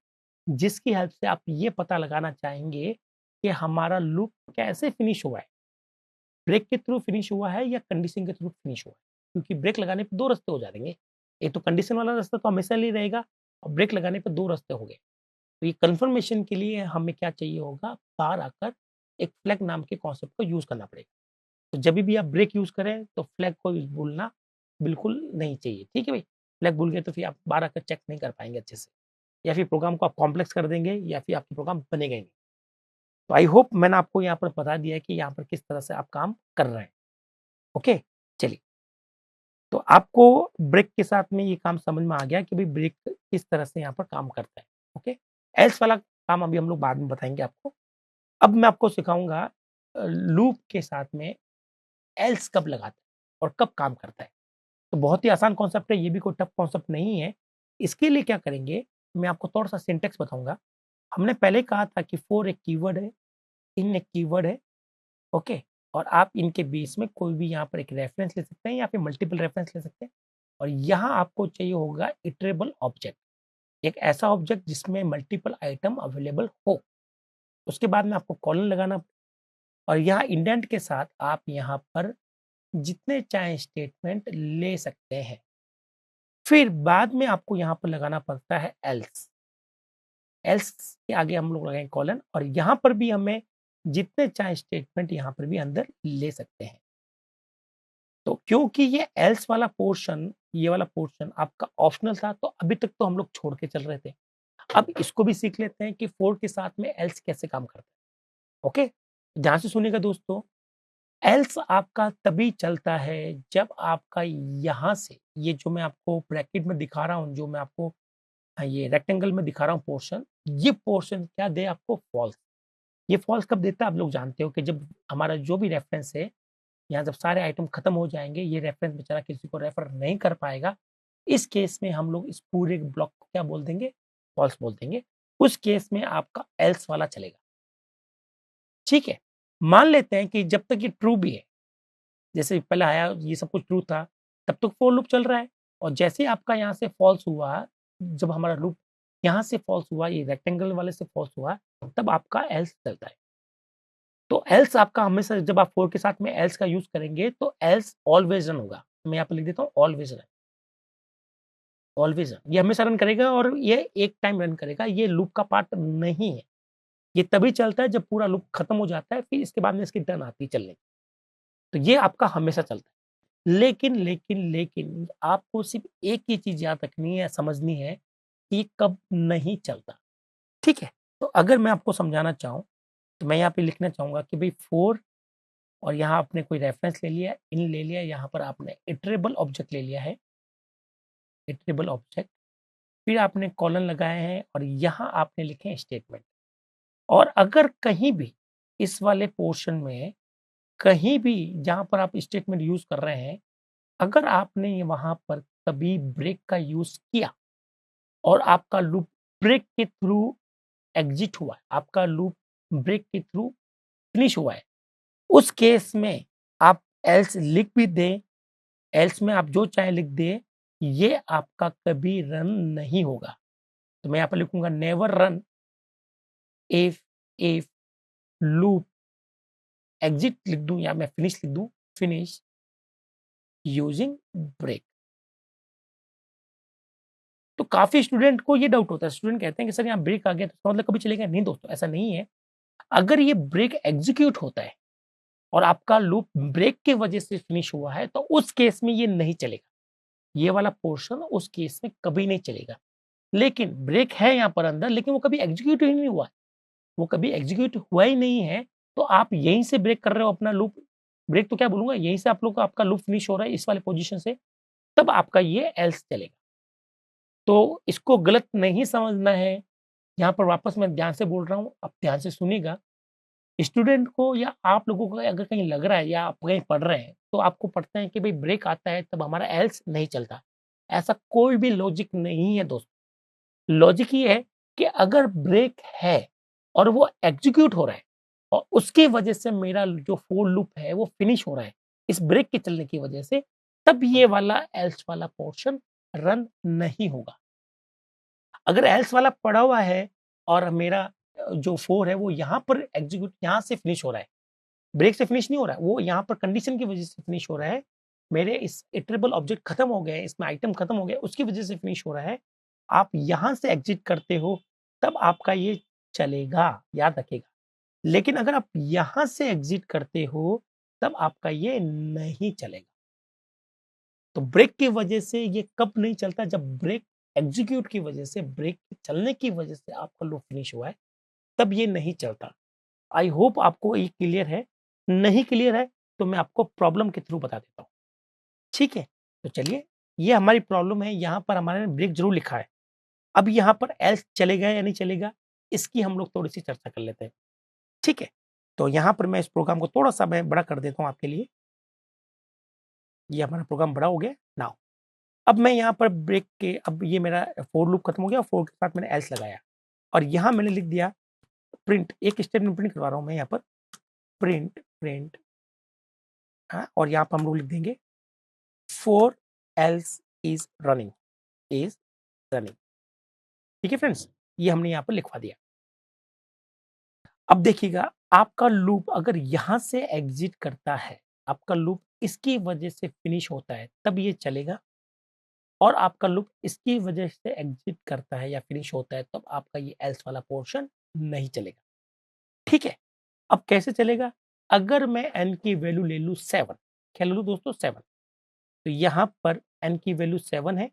जिसकी हेल्प से आप ये पता लगाना चाहेंगे कि हमारा लूप कैसे फिनिश हुआ है। ब्रेक के थ्रू फिनिश हुआ है या कंडीशन के थ्रू फिनिश हुआ है? क्योंकि ब्रेक लगाने पे 2 रास्ते हो जाएँगे। एक तो कंडीशन वाला रास्ता तो हमेशा लिए रहेगा और ब्रेक लगाने पे 2 रास्ते हो गए। तो ये कन्फर्मेशन के लिए हमें क्या चाहिए होगा, बाहर आकर एक फ्लैग नाम के कॉन्सेप्ट को यूज़ करना पड़ेगा। तो जभी भी आप ब्रेक यूज़ करें, तो फ्लैग को भूलना बिल्कुल नहीं चाहिए, ठीक है भई? फ्लैग भूल गए तो फिर आप बाहर आकर चेक नहीं कर पाएँगे अच्छे से या फिर प्रोग्राम को आप कॉम्प्लेक्स कर देंगे या फिर आपका प्रोग्राम बनेगा ही नहीं। तो आई होप मैंने आपको यहाँ पर बता दिया है कि यहाँ पर किस तरह से आप काम कर रहे हैं, ओके? चलिए, तो आपको ब्रेक के साथ में ये काम समझ में आ गया कि भई ब्रेक किस तरह से यहाँ पर काम करता है, ओके? एल्स वाला काम अभी हम लोग बाद में बताएँगे आपको। अब मैं आपको सिखाऊँगा लूप के साथ में एल्स कब लगाते हैं और कब काम करता है। तो बहुत ही आसान कॉन्सेप्ट है, ये भी कोई टफ कॉन्सेप्ट नहीं है। इसके लिए क्या करेंगे, मैं आपको थोड़ा-सा सिंटैक्स बताऊँगा। हमने पहले ही कहा था कि फॉर एक कीवर्ड है, इन एक कीवर्ड है, ओके? और आप इनके बीच में कोई भी यहाँ पर एक रेफरेंस ले सकते हैं या फिर मल्टीपल रेफरेंस ले सकते हैं। और यहाँ आपको चाहिए होगा इटरेबल ऑब्जेक्ट, एक ऐसा ऑब्जेक्ट जिसमें मल्टीपल आइटम अवेलेबल हो। उसके बाद में आपको कॉलन लगाना और यहाँ इंडेंट के साथ आप यहाँ पर जितने चाहें स्टेटमेंट ले सकते हैं। फिर बाद में आपको यहाँ पर लगाना पड़ता है एल्स। एल्स के आगे हम लोग लगाएँगे कॉलन और यहाँ पर भी हमें जितने चाहें स्टेटमेंट यहाँ पर भी अंदर ले सकते हैं। तो क्योंकि ये एल्स वाला पोर्शन, ये वाला पोर्शन आपका ऑप्शनल था, तो अभी तक तो हम लोग छोड़ के चल रहे थे। अब इसको भी सीख लेते हैं कि फोर के साथ में एल्स कैसे काम करता है। ओके? ध्यान से सुनिएगा दोस्तों। एल्स आपका तभी चलता है जब आपका यहाँ से ये जो मैं आपको ब्रैकेट में दिखा रहा हूँ, जो मैं आपको ये रेक्टेंगल में दिखा रहा हूँ पोर्शन, ये पोर्शन क्या दे आपको फॉल्स। ये फॉल्स कब देता है आप लोग जानते हो कि जब हमारा जो भी रेफरेंस है, यहाँ जब सारे आइटम खत्म हो जाएँगे, ये रेफरेंस बेचारा किसी को रेफर नहीं कर पाएगा। इस केस में हम लोग इस पूरे ब्लॉक को क्या बोल देंगे? फॉल्स बोल देंगे। उस केस में आपका एल्स वाला चलेगा। ठीक है? मान लेते हैं कि जब तक ये ट्रू भी है, जैसे पहले आया ये सब कुछ ट्रू था, तब तक फॉर लूप चल रहा है और जैसे ही आपका यहाँ से फॉल्स हुआ, जब हमारा लूप यहाँ से फॉल्स हुआ, ये रेक्टेंगल वाले से फॉल्स हुआ, तब आपका एल्स चलता है। तो एल्स आपका हमेशा जब आप फॉर के साथ में एल्स का यूज़ करेंगे, तो एल्स ऑलवेज़ रन होगा। मैं यहाँ पे लिख देता हूँ ऑलवेज़ रन, ऑलवेज़ रन। ये हमेशा रन करेगा और ये एक टाइम रन करेगा, ये लूप का पार्ट नहीं है। ये तभी चलता है जब पूरा लूप खत्म हो जाता है, फिर इसके बाद में इसकी टर्न आती है चलने की। तो ये आपका हमेशा चलता है। लेकिन आपको सिर्फ़ एक ही चीज़ याद रखनी है, समझनी है कि कब नहीं चलता, ठीक है? तो अगर मैं आपको समझाना चाहूँ, तो मैं यहाँ पे लिखना चाहूँगा कि भई फॉर और यहाँ आपने कोई रेफ़रेंस ले लिया, इन ले लिया, यहाँ पर आपने इटरेबल ऑब्जेक्ट ले लिया है, इटरेबल ऑब्जेक्ट, फिर आपने कॉलन लगाए हैं और यहाँ आपने लिखे हैं स्टेटमेंट। और अगर कहीं भी इस वाले पोर्शन में, कहीं भी जहाँ पर आप स्टेटमेंट यूज़ कर रहे हैं, अगर आपने वहाँ पर कभी ब्रेक का यूज़ किया और आपका लूप ब्रेक के थ्रू एग्ज़िट हुआ है, आपका लूप ब्रेक के थ्रू फिनिश हुआ है, उस केस में आप एल्स लिख भी दें, एल्स में आप जो चाहे लिख दें, ये आपका कभी रन नहीं होगा। तो मैं यहाँ पर लिखूँगा never run if loop exit लिख दूँ या मैं फिनिश लिख दूँ, फिनिश यूजिंग ब्रेक। तो काफ़ी स्टूडेंट को ये डाउट होता है, स्टूडेंट कहते हैं कि सर यहाँ ब्रेक आ गया तो इसका मतलब कभी चलेगा? नहीं दोस्तों, ऐसा नहीं है। अगर ये ब्रेक एग्ज़ीक्यूट होता है और आपका लूप ब्रेक की वजह से फिनिश हुआ है, तो उस केस में ये नहीं चलेगा। ये वाला पोर्शन उस केस में कभी नहीं चलेगा। लेकिन ब्रेक है यहाँ पर अंदर, लेकिन वो कभी एग्ज़ीक्यूट ही नहीं हुआ है। वो कभी एग्ज़ीक्यूट हुआ ही नहीं है, तो आप यहीं से ब्रेक कर रहे हो अपना लूप, ब्रेक तो क्या बोलूँगा, यहीं से आप लोग का आपका लूप फिनिश हो रहा है इस वाले पोज़ीशन से, तब आपका ये एल्स चलेगा। तो इसको गलत नहीं समझना है, यहाँ पर वापस मैं ध्यान से बोल रहा हूँ, आप ध्यान से सुनिएगा। स्टूडेंट को या आप लोगों को अगर कहीं लग रहा है या आप कहीं पढ़ रहे हैं, तो आपको पढ़ते हैं कि भई ब्रेक आता है तब हमारा एल्स नहीं चलता। ऐसा कोई भी लॉजिक नहीं है दोस्तों। लॉजिक ये है कि अगर ब्रेक है और वो एग्ज़ीक्यूट हो रहा है और उसकी वजह से मेरा जो फोर लूप है वो फिनिश हो रहा है, इस ब्रेक के चलने की वजह से, तब ये वाला एल्स वाला पोर्शन रन नहीं होगा। अगर एल्स वाला पड़ा हुआ है और मेरा जो फोर है वो यहाँ पर एग्ज़ीक्यूट यहाँ से फिनिश हो रहा है, ब्रेक से फिनिश नहीं हो रहा है, वो यहाँ पर कंडीशन की वजह से फिनिश हो रहा है। मेरे इस इटरेबल ऑब्जेक्ट खत्म हो गए, इसमें आइटम खत्म हो गया, उसकी वजह से फिनिश हो रहा है। आप यहाँ से एग्ज़िट करते हो, तब आपका ये चलेगा, याद रखिएगा। लेकिन अगर आप यहाँ से एग्ज़िट करते हो, तब आपका ये नहीं चलेगा। तो ब्रेक की वजह से ये कब नहीं चलता, जब ब्रेक एग्ज़ीक्यूट की वजह से, ब्रेक के चलने की वजह से आपका लूप फिनिश हुआ है, तब ये नहीं चलता। आई होप आपको ये क्लियर है। नहीं क्लियर है तो मैं आपको प्रॉब्लम के थ्रू बता देता हूँ। ठीक है? तो चलिए, ये हमारी प्रॉब्लम है, यहाँ पर हमारे ब्रेक ज़रूर लिखा है। अब यहाँ पर एल्स चलेगा या नहीं चलेगा, इसकी हम लोग थोड़ी-सी चर्चा कर लेते हैं। ठीक है? तो यहाँ पर मैं इस प्रोग्राम को थोड़ा-सा मैं बड़ा कर देता हूँ आपके लिए। ये हमारा प्रोग्राम बड़ा हो गया। नाउ अब मैं यहाँ पर ब्रेक के, अब ये मेरा फोर लूप खत्म हो गया, फोर के साथ मैंने एल्स लगाया और यहाँ मैंने लिख दिया प्रिंट, एक स्टेटमेंट प्रिंट करवा रहा हूँ मैं यहाँ पर, प्रिंट प्रिंट हाँ, और यहाँ पर हम लोग लिख देंगे फोर एल्स इज रनिंग। ठीक है फ्रेंड्स, ये हमने यहाँ पर लिखवा दिया। अब देखिएगा, आपका लूप अगर यहाँ से एग्जिट करता है, आपका लूप इसकी वजह से फिनिश होता है, तब ये चलेगा और आपका लूप इसकी वजह से एग्जिट करता है या फिनिश होता है, तब आपका ये एल्स वाला पोर्शन नहीं चलेगा। ठीक है? अब कैसे चलेगा? अगर मैं एन की वैल्यू ले लूँ 7, क्या ले लूँ दोस्तों 7, तो यहाँ पर एन की वैल्यू 7 है,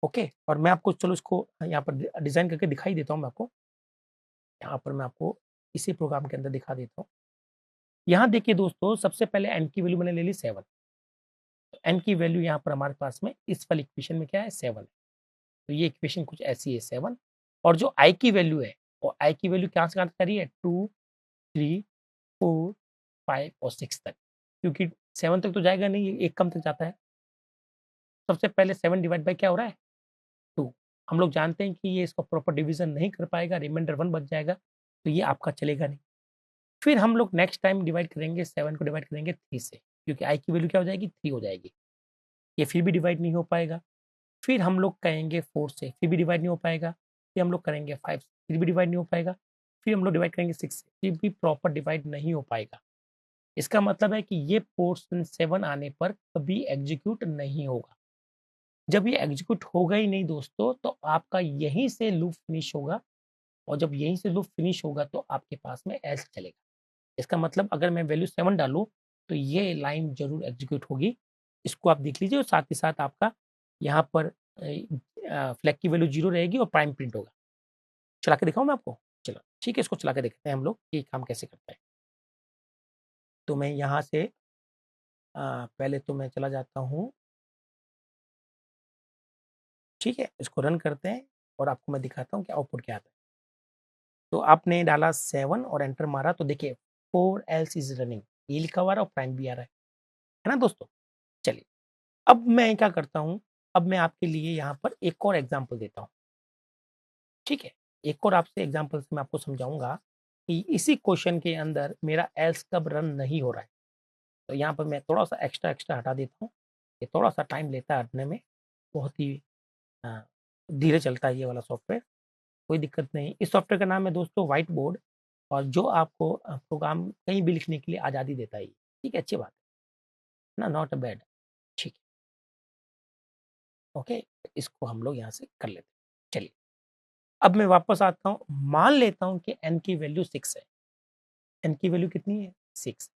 ओके? और मैं आपको चलो इसको यहाँ पर डिज़ाइन करके दिखाई देता हूँ मैं आपको। यहाँ पर मैं आपको इसी प्रोग्राम के अंदर दिखा देता हूँ। यहाँ देखिए दोस्तों, सबसे पहले एन की वैल्यू मैंने ले ली 7, तो एन की वैल्यू यहाँ पर हमारे पास में इस वाली इक्वेशन में क्या है 7 है। तो ये इक्वेशन कुछ ऐसी है 7, और जो आई की वैल्यू है, वो आई की वैल्यू कहाँ से कहाँ तक जा रही है 2, 3, 4, 5 और 6 तक, क्योंकि 7 तक तो जाएगा नहीं, ये 1 कम तक जाता है। सबसे पहले 7 डिवाइड बाय क्या हो रहा है 2। हम लोग जानते हैं कि ये इसका प्रॉपर डिवीज़न नहीं कर पाएगा, रिमाइंडर 1 बच जाएगा, तो ये आपका चलेगा नहीं। फिर हम लोग नेक्स्ट टाइम डिवाइड करेंगे 7 को डिवाइड करेंगे 3 से, क्योंकि आई की वैल्यू क्या हो जाएगी 3 हो जाएगी, ये फिर भी डिवाइड नहीं हो पाएगा। फिर हम लोग कहेंगे 4 से, फिर भी डिवाइड नहीं हो पाएगा। फिर हम लोग करेंगे 5 से, फिर भी डिवाइड नहीं हो पाएगा। फिर हम लोग डिवाइड करेंगे 6 से, फिर भी प्रॉपर डिवाइड नहीं हो पाएगा। इसका मतलब है कि ये पोर्शन 7 आने पर कभी एग्जीक्यूट नहीं होगा। जब ये एग्जीक्यूट होगा ही नहीं दोस्तों, तो आपका यहीं से लूप फिनिश होगा, और जब यहीं से लूप फिनिश होगा तो आपके पास में एल्स चलेगा। इसका मतलब अगर मैं वैल्यू 7 डालूँ, तो ये लाइन ज़रूर एग्जीक्यूट होगी। इसको आप देख लीजिए, और साथ ही साथ आपका यहाँ पर फ्लैग की वैल्यू 0 रहेगी और प्राइम प्रिंट होगा। चला के दिखाऊँ मैं आपको? चलो, ठीक है, इसको चला के देखते हैं हम लोग कि ये काम कैसे करता है। तो मैं यहाँ से पहले तो मैं चला जाता हूँ, ठीक है? इसको रन करते हैं और आपको मैं दिखाता हूँ कि आउटपुट क्या आता है। तो आपने डाला 7 और एंटर मारा, तो देखिए 4 एल्स इज़ रनिंग, ये लिखा हुआ आ रहा है और प्राइम भी आ रहा है ना दोस्तों? चलिए, अब मैं क्या करता हूँ, अब मैं आपके लिए यहाँ पर एक और एग्ज़ाम्पल देता हूँ, ठीक है? एक और आपसे एग्ज़ाम्पल से मैं आपको समझाऊँगा कि इसी क्वेश्चन के अंदर मेरा एल्स कब रन नहीं हो रहा है। तो यहाँ पर मैं थोड़ा-सा एक्स्ट्रा हटा देता हूँ, ये थोड़ा-सा टाइम लेता है हटने में, बहुत ही अ, धीरे चलता है ये वाला सॉफ्टवेयर, कोई दिक्कत नहीं। इस सॉफ्टवेयर का नाम है दोस्तों व्हाइट बोर्ड, और जो आपको प्रोग्राम कहीं भी लिखने के लिए आज़ादी देता है ये, ठीक है? अच्छी बात है ना, नॉट अ बैड, ठीक है, ओके? इसको हम लोग यहाँ से कर लेते हैं। चलिए, अब मैं वापस आता हूँ, मान लेता हूँ कि n की वैल्यू 6 है। n की वैल्यू कितनी है? 6।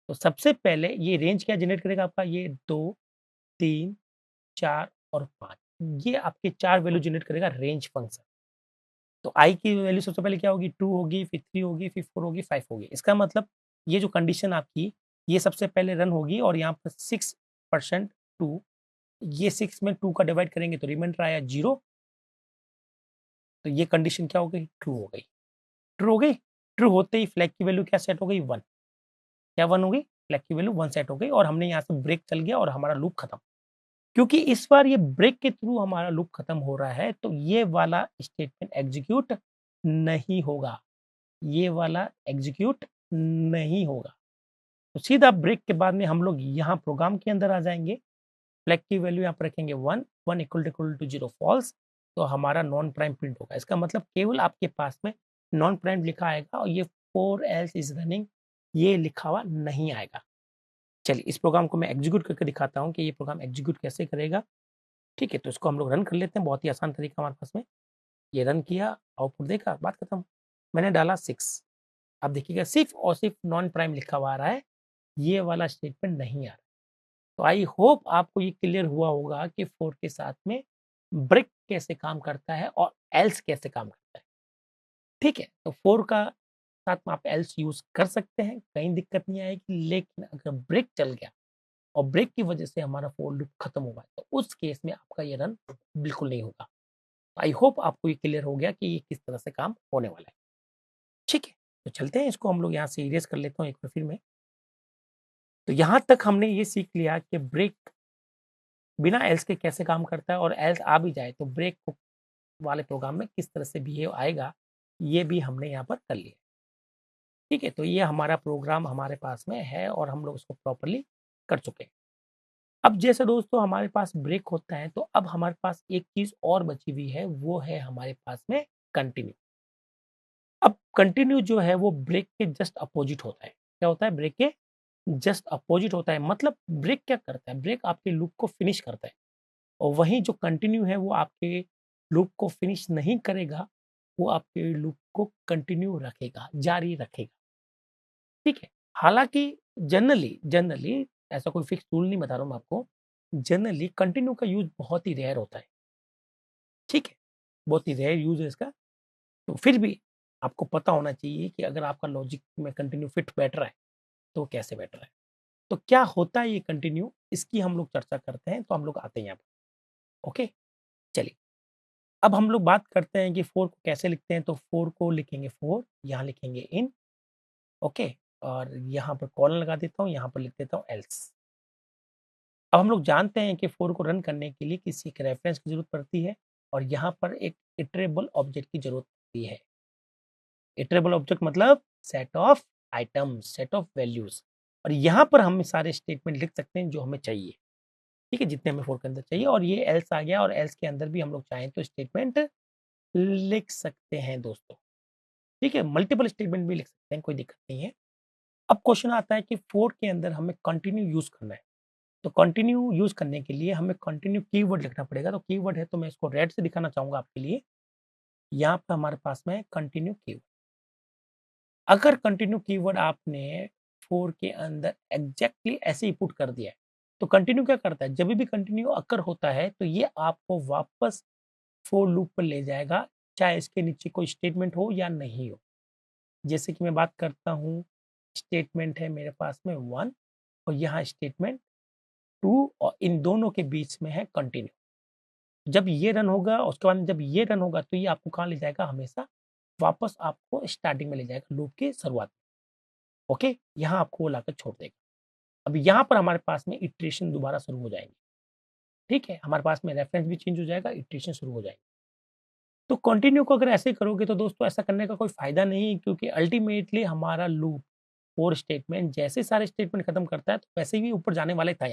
तो सबसे पहले ये रेंज क्या जनरेट करेगा आपका? ये 2, 3, 4 और 5, ये आपके 4 वैल्यू जनरेट करेगा रेंज फंक्शन। तो i की वैल्यू सबसे पहले क्या होगी? 2 होगी, फिर 3 होगी, फिर 4 होगी, 5 होगी। इसका मतलब ये जो कंडीशन आपकी, ये सबसे पहले रन होगी, और यहाँ पर 6% 2, ये 6 में 2 का डिवाइड करेंगे तो रिमाइंडर आया 0, तो ये कंडीशन क्या हो गई? ट्रू हो गई। ट्रू हो गई? ट्रू होते ही फ्लैग की वैल्यू क्या सेट हो गई? 1। क्या 1 हो गई? फ्लैग की वैल्यू 1 सेट हो गई, और हमने यहाँ से ब्रेक चल गया और हमारा लूप खत्म। क्योंकि इस बार ये ब्रेक के थ्रू हमारा लूप खत्म हो रहा है, तो ये वाला स्टेटमेंट एग्जीक्यूट नहीं होगा। ये वाला एग्जीक्यूट नहीं होगा। तो सीधा ब्रेक के बाद में हम लोग यहाँ प्रोग्राम के अंदर आ जाएँगे, फ्लैग की वैल्यू यहाँ पर रखेंगे 1, 1 इक्वल टू 0 फॉल्स, तो हमारा नॉन प्राइम प्रिंट होगा। इसका मतलब केवल आपके पास में नॉन प्राइम लिखा आएगा, और ये 4 एल्स इज़ रनिंग ये लिखा हुआ नहीं आएगा। चलिए, इस प्रोग्राम को मैं एग्जीक्यूट करके दिखाता हूँ कि ये प्रोग्राम एग्जीक्यूट कैसे करेगा। ठीक है, तो इसको हम लोग रन कर लेते हैं, बहुत ही आसान तरीका हमारे पास में। ये रन किया, आउटपुट देखा, बात खत्म। मैंने डाला 6, अब देखिएगा सिर्फ़ और सिर्फ़ नॉन प्राइम लिखा हुआ आ रहा है, ये वाला स्टेटमेंट नहीं आ रहा। तो आई होप आपको ये क्लियर हुआ होगा कि फोर के साथ में ब्रेक कैसे काम करता है और एल्स कैसे काम करता है। ठीक है, तो फोर का साथ में आप एल्स यूज कर सकते हैं, कहीं दिक्कत नहीं आएगी, लेकिन अगर ब्रेक चल गया और ब्रेक की वजह से हमारा फोर लूप खत्म हुआ है, तो उस केस में आपका ये रन बिल्कुल नहीं होगा। आई होप आपको ये क्लियर हो गया कि ये किस तरह से काम होने वाला है। ठीक है, तो चलते हैं, इसको हम लोग यहाँ से इरेज कर लेता हूँ एक बार फिर मैं। तो यहाँ तक हमने ये सीख लिया कि ब्रेक बिना एल्स के कैसे काम करता है, और एल्स आ भी जाए तो ब्रेक वाले प्रोग्राम में किस तरह से बिहेव आएगा, ये भी हमने यहाँ पर कर लिया। ठीक है, तो ये हमारा प्रोग्राम हमारे पास में है और हम लोग उसको प्रॉपर्ली कर चुके हैं। अब जैसे दोस्तों हमारे पास ब्रेक होता है, तो अब हमारे पास एक चीज़ और बची हुई है, वो है हमारे पास में कंटिन्यू। अब कंटिन्यू जो है वो ब्रेक के जस्ट अपोजिट होता है। क्या होता है? ब्रेक के जस्ट अपोजिट होता है। मतलब ब्रेक क्या करता है? ब्रेक आपके लूप को फिनिश करता है, और वहीं जो कंटिन्यू है वो आपके लूप को फिनिश नहीं करेगा, वो आपके लूप को कंटिन्यू रखेगा, जारी रखेगा। ठीक है? हालाँकि जनरली ऐसा कोई फिक्स रूल नहीं बता रहा हूँ मैं आपको, जनरली कंटिन्यू का यूज़ बहुत ही रेयर होता है। ठीक है? बहुत ही रेयर यूज़ है इसका, तो फिर भी आपको पता होना चाहिए कि अगर आपका लॉजिक में कंटिन्यू फिट बैठ रहा है, तो कैसे बैठ रहा है। तो क्या होता है ये कंटिन्यू, इसकी हम लोग चर्चा करते हैं, तो हम लोग आते हैं यहाँ पर। ओके? चलिए। अब हम लोग बात करते हैं कि 4 को कैसे लिखते हैं, तो 4 को लिखेंगे 4, यहाँ लिखेंगे इन, ओके? और यहाँ पर कॉलन लगा देता हूँ, यहाँ पर लिख देता हूँ एल्स। अब हम लोग जानते हैं कि 4 को रन करने के लिए किसी एक रेफरेंस की ज़रूरत पड़ती है, और यहाँ पर एक इटरेबल ऑब्जेक्ट की ज़रूरत पड़ती है। इटरेबल ऑब्जेक्ट मतलब set of item, set of values, और यहाँ पर हम सारे स्टेटमेंट लिख सकते हैं जो हमें चाहिए, ठीक है, जितने हमें फोर के अंदर चाहिए। और ये एल्स आ गया, और एल्स के अंदर भी हम लोग चाहें तो स्टेटमेंट लिख सकते हैं दोस्तों, ठीक है, मल्टीपल स्टेटमेंट भी लिख सकते हैं, कोई दिक्कत नहीं है। अब क्वेश्चन आता है कि फोर के अंदर हमें कंटिन्यू यूज करना है, तो कंटिन्यू यूज करने के लिए हमें कंटिन्यू कीवर्ड लिखना पड़ेगा। तो कीवर्ड है, तो मैं इसको रेड से दिखाना चाहूंगा आपके लिए। यहाँ पर हमारे पास में कंटिन्यू कीवर्ड, अगर कंटिन्यू कीवर्ड आपने फोर के अंदर एग्जैक्टली ऐसे ही पुट कर दिया है, तो कंटिन्यू क्या करता है, जब भी कंटिन्यू अकर होता है तो ये आपको वापस फोर लूप पर ले जाएगा, चाहे इसके नीचे कोई स्टेटमेंट हो या नहीं हो। जैसे कि मैं बात करता हूँ, स्टेटमेंट है मेरे पास में वन, और यहाँ स्टेटमेंट टू, और इन दोनों के बीच में है कंटिन्यू। जब ये रन होगा, उसके बाद जब ये रन होगा, तो ये आपको कहाँ ले जाएगा, हमेशा वापस आपको स्टार्टिंग में ले जाएगा, लूप की शुरुआत में। ओके, यहाँ आपको वो लाकर छोड़ देगा। अब यहाँ पर हमारे पास में इटरेशन दोबारा शुरू हो जाएंगे, ठीक है, हमारे पास में रेफरेंस भी चेंज हो जाएगा, इटरेशन शुरू हो जाएगी। तो कंटिन्यू को अगर ऐसे करोगे तो दोस्तों ऐसा करने का कोई फायदा नहीं है, क्योंकि अल्टीमेटली हमारा लूप फोर स्टेटमेंट जैसे सारे स्टेटमेंट खत्म करता है, तो वैसे ही ऊपर जाने वाला था,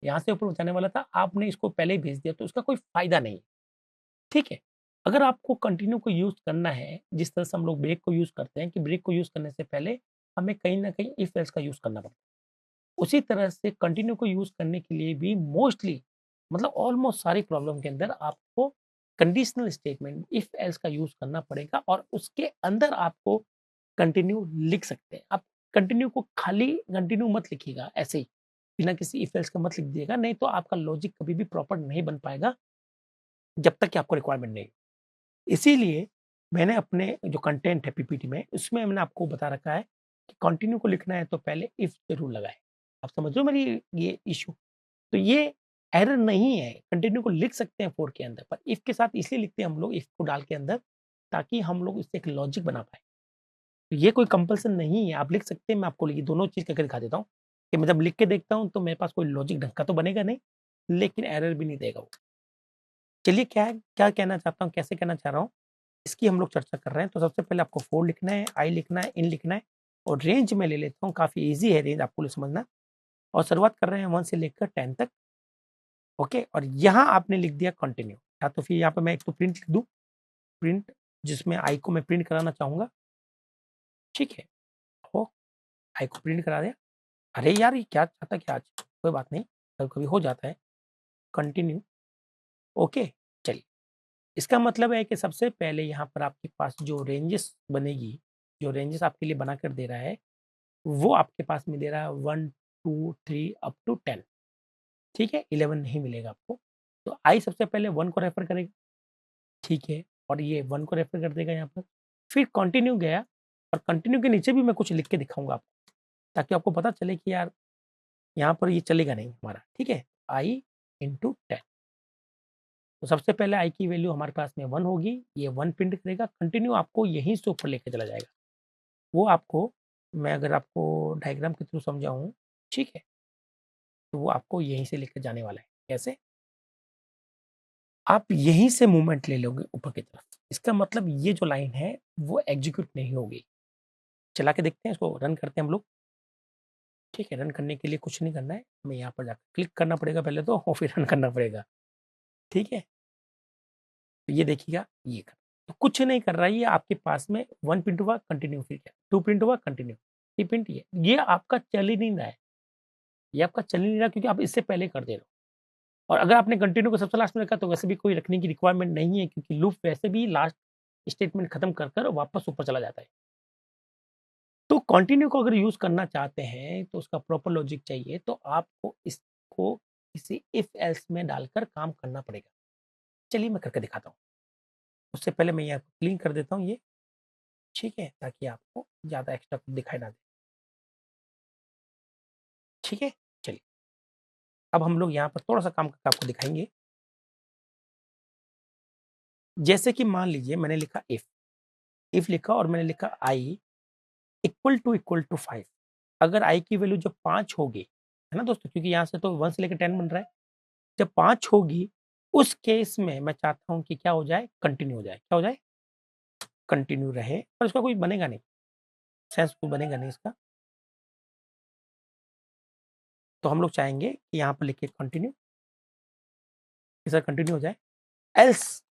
यहाँ से ऊपर जाने वाला था, आपने इसको पहले ही भेज दिया, तो उसका कोई फायदा नहीं, ठीक है। अगर आपको कंटिन्यू को यूज करना है, जिस तरह से हम लोग ब्रेक को यूज करते हैं, कि ब्रेक को यूज करने से पहले हमें कहीं ना कहीं इफ एल्स का यूज करना पड़ता है, उसी तरह से कंटिन्यू को यूज करने के लिए भी मोस्टली, मतलब ऑलमोस्ट सारी प्रॉब्लम के अंदर आपको कंडीशनल स्टेटमेंट इफ एल्स का यूज करना पड़ेगा, और उसके अंदर आपको कंटिन्यू लिख सकते हैं। आप कंटिन्यू को खाली कंटिन्यू मत लिखिएगा ऐसे ही, बिना किसी इफ एल्स का मत लिख दिएगा, नहीं तो आपका लॉजिक कभी भी प्रॉपर नहीं बन पाएगा, जब तक कि आपको रिक्वायरमेंट नहीं। इसीलिए मैंने अपने जो कंटेंट है पीपीटी में, उसमें मैंने आपको बता रखा है कि कंटिन्यू को लिखना है तो पहले इफ जरूर लगाएं। आप समझ रहे हो मेरी ये इशू? तो ये एरर नहीं है, कंटिन्यू को लिख सकते हैं फोर के अंदर, पर इफ के साथ इसलिए लिखते हैं हम लोग इफ को डाल के अंदर, ताकि हम लोग इससे एक लॉजिक बना पाए। तो ये कोई कंपल्सन नहीं है, आप लिख सकते हैं। मैं आपको ये दोनों चीज करके दिखा देता हूँ, कि मैं जब लिख के देखता हूँ तो मेरे पास कोई लॉजिक ढंग का तो बनेगा नहीं, लेकिन एरर भी नहीं देगा वो। चलिए, क्या है, क्या कहना चाहता हूँ, कैसे कहना चाह रहा हूँ, इसकी हम लोग चर्चा कर रहे हैं। तो सबसे पहले आपको फोर लिखना है, आई लिखना है, इन लिखना है, और रेंज में ले लेता हूँ, काफी ईजी है रेंज आपको समझना। और शुरुआत कर रहे हैं 1 से लेकर 10 तक। ओके, और यहाँ आपने लिख दिया कंटिन्यू, या तो फिर यहाँ पे मैं एक तो प्रिंट लिख दूँ, प्रिंट, जिसमें आई को मैं प्रिंट कराना चाहूंगा, ठीक है, हो, आई को प्रिंट करा दिया। अरे यार, ये क्या चाहता, क्या आज, कोई बात नहीं, कभी कभी हो जाता है। Continue, okay. चलिए, इसका मतलब है कि सबसे पहले यहाँ पर आपके पास जो रेंजेस बनेगी, जो रेंजेस आपके लिए बना कर दे रहा है, वो आपके पास में दे रहा है 1 2 3 अप टू 10, ठीक है, 11 नहीं मिलेगा आपको। तो आई सबसे पहले 1 को रेफर करेगा, ठीक है, और ये 1 को रेफर कर देगा यहाँ पर। फिर कंटिन्यू गया, और कंटिन्यू के नीचे भी मैं कुछ लिख के दिखाऊंगा आपको, ताकि आपको पता चले कि यार यहाँ पर ये चलेगा नहीं हमारा, ठीक है। आई इंटू 10, तो सबसे पहले आई की वैल्यू हमारे पास में 1 होगी, ये 1 प्रिंट करेगा। कंटिन्यू आपको यहीं से ऊपर लेके चला जाएगा, वो आपको, मैं अगर आपको डायग्राम के थ्रू समझाऊं, ठीक है, तो वो आपको यहीं से लेकर जाने वाला है। कैसे? आप यहीं से मूवमेंट ले लोगे ऊपर की तरफ, इसका मतलब ये जो लाइन है वो एग्जीक्यूट नहीं होगी। चला के देखते हैं, इसको रन करते हैं हम लोग, ठीक है। रन करने के लिए कुछ नहीं करना है, हमें यहाँ पर जाकर क्लिक करना पड़ेगा पहले तो, और फिर रन करना पड़ेगा, ठीक है। तो ये देखिएगा, ये कर, तो कुछ नहीं कर रहा है, ये आपके पास में 1 प्रिंट हुआ, कंटिन्यू, फिर क्या 2 प्रिंट हुआ, कंटिन्यू, 3 प्रिंट, ये आपका चल ही नहीं रहा है, ये आपका चल ही नहीं रहा, क्योंकि आप इससे पहले कर दे रहे हो। और अगर आपने कंटिन्यू को सबसे लास्ट में रखा, तो वैसे भी कोई रखने की रिक्वायरमेंट नहीं है, क्योंकि लूप वैसे भी लास्ट स्टेटमेंट खत्म कर कर वापस ऊपर चला जाता है। तो कंटिन्यू को अगर यूज करना चाहते हैं, तो उसका प्रॉपर लॉजिक चाहिए, तो आपको इसको किसी इफ एल्स में डालकर काम करना पड़ेगा। चलिए मैं करके दिखाता हूँ। उससे पहले मैं यहाँ क्लीन कर देता हूँ ये, ठीक है, ताकि आपको ज्यादा एक्स्ट्रा कुछ दिखाई ना दे, ठीक है। चलिए, अब हम लोग यहाँ पर थोड़ा सा काम करके आपको दिखाएंगे। जैसे कि मान लीजिए मैंने लिखा इफ लिखा, और मैंने लिखा आई इक्वल टू 5। अगर आई की वैल्यू जब 5 होगी, है ना दोस्तों, क्योंकि यहाँ से तो 1 से लेकर 10 बन रहा है, जब 5 होगी, उस केस में मैं चाहता हूँ कि क्या हो जाए, कंटिन्यू हो जाए। क्या हो जाए? कंटिन्यू रहे, और इसका कोई बनेगा नहीं। सेंस तो बनेगा नहीं इसका। तो हम लोग चाहेंगे कि यहाँ पर लिखिए कंटिन्यू, सर कंटिन्यू हो जाए। एल्स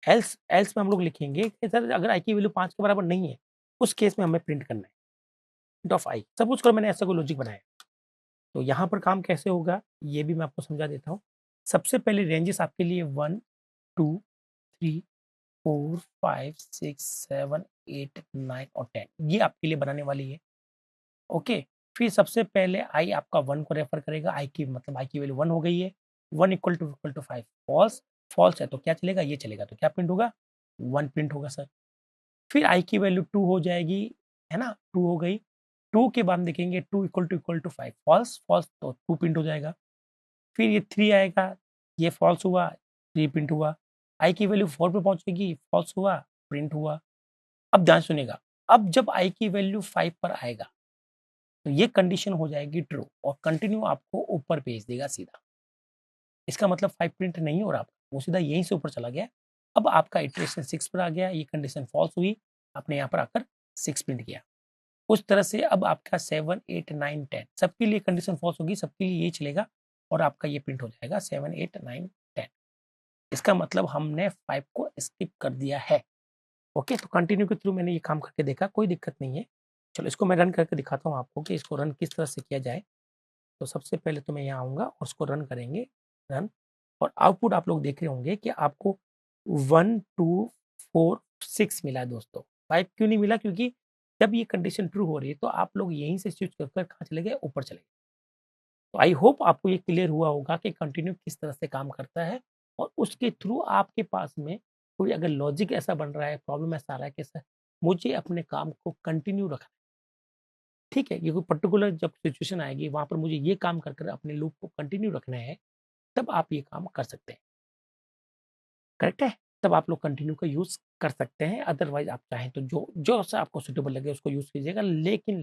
एल्स एल्स में हम लोग लिखेंगे कि सर अगर आई की वैल्यू 5 के बराबर नहीं है, उस केस में हमें प्रिंट करना है प्रिंट ऑफ आई। सपोज करो मैंने ऐसा कोई लॉजिक बनाया, तो यहाँ पर काम कैसे होगा ये भी मैं आपको समझा देता हूँ। सबसे पहले रेंजेस आपके लिए 1 2 3 4 5 6 7 8 9 और 10 ये आपके लिए बनाने वाली है। ओके, फिर सबसे पहले आई आपका 1 को रेफर करेगा, आई की मतलब आई की वैल्यू 1 हो गई है, 1 इक्वल टू 5 फॉल्स, फॉल्स है तो क्या चलेगा, ये चलेगा, तो क्या प्रिंट होगा, 1 प्रिंट होगा सर। फिर आई की वैल्यू 2 हो जाएगी, है ना, 2 हो गई, 2 के बाद देखेंगे 2 इक्वल टू 5 फॉल्स, फॉल्स तो 2 प्रिंट हो जाएगा। फिर ये 3 आएगा, ये फॉल्स हुआ, 3 प्रिंट हुआ। आई की वैल्यू 4 पे पहुंचेगी, फॉल्स हुआ, प्रिंट हुआ। अब ध्यान सुनिएगा, अब जब आई की वैल्यू 5 पर आएगा तो ये कंडीशन हो जाएगी ट्रू और कंटिन्यू आपको ऊपर भेज देगा सीधा। इसका मतलब 5 प्रिंट नहीं हो रहा, वो सीधा यहीं से ऊपर चला गया। अब आपका इटरेशन 6 पर आ गया, ये कंडीशन फॉल्स हुई, आपने यहाँ पर आकर 6 प्रिंट किया। उस तरह से अब आपका 7 8 9 10 सबके लिए कंडीशन फॉल्स होगी, सबके लिए ये चलेगा और आपका ये प्रिंट हो जाएगा 7 8 9 10। इसका मतलब हमने 5 को स्किप कर दिया है। ओके, तो कंटिन्यू के थ्रू मैंने ये काम करके देखा, कोई दिक्कत नहीं है। चलो इसको मैं रन करके दिखाता हूँ आपको कि इसको रन किस तरह से किया जाए। तो सबसे पहले तो मैं यहाँ आऊँगा और उसको रन करेंगे, रन, और आउटपुट आप लोग देख रहे होंगे कि आपको 1 2 4 6 मिला है दोस्तों। 5 क्यों नहीं मिला? क्योंकि जब ये कंडीशन ट्रू हो रही है तो आप लोग यहीं से स्विच कर कहाँ चले गए? ऊपर चले गए। तो आई होप आपको ये क्लियर हुआ होगा कि कंटिन्यू किस तरह से काम करता है और उसके थ्रू आपके पास में कोई अगर लॉजिक ऐसा बन रहा है, प्रॉब्लम ऐसा आ रहा है कि सर मुझे अपने काम को कंटिन्यू रखना है, ठीक है? ये कोई पर्टिकुलर जब सिचुएशन आएगी वहाँ पर मुझे ये काम कर कर अपने लूप को कंटिन्यू रखना है, तब आप ये काम कर सकते हैं। करेक्ट है? तब आप लोग कंटिन्यू का यूज़ कर सकते हैं, अदरवाइज़ आप चाहें तो जो जो सा आपको सूटेबल लगे उसको यूज़ कीजिएगा। लेकिन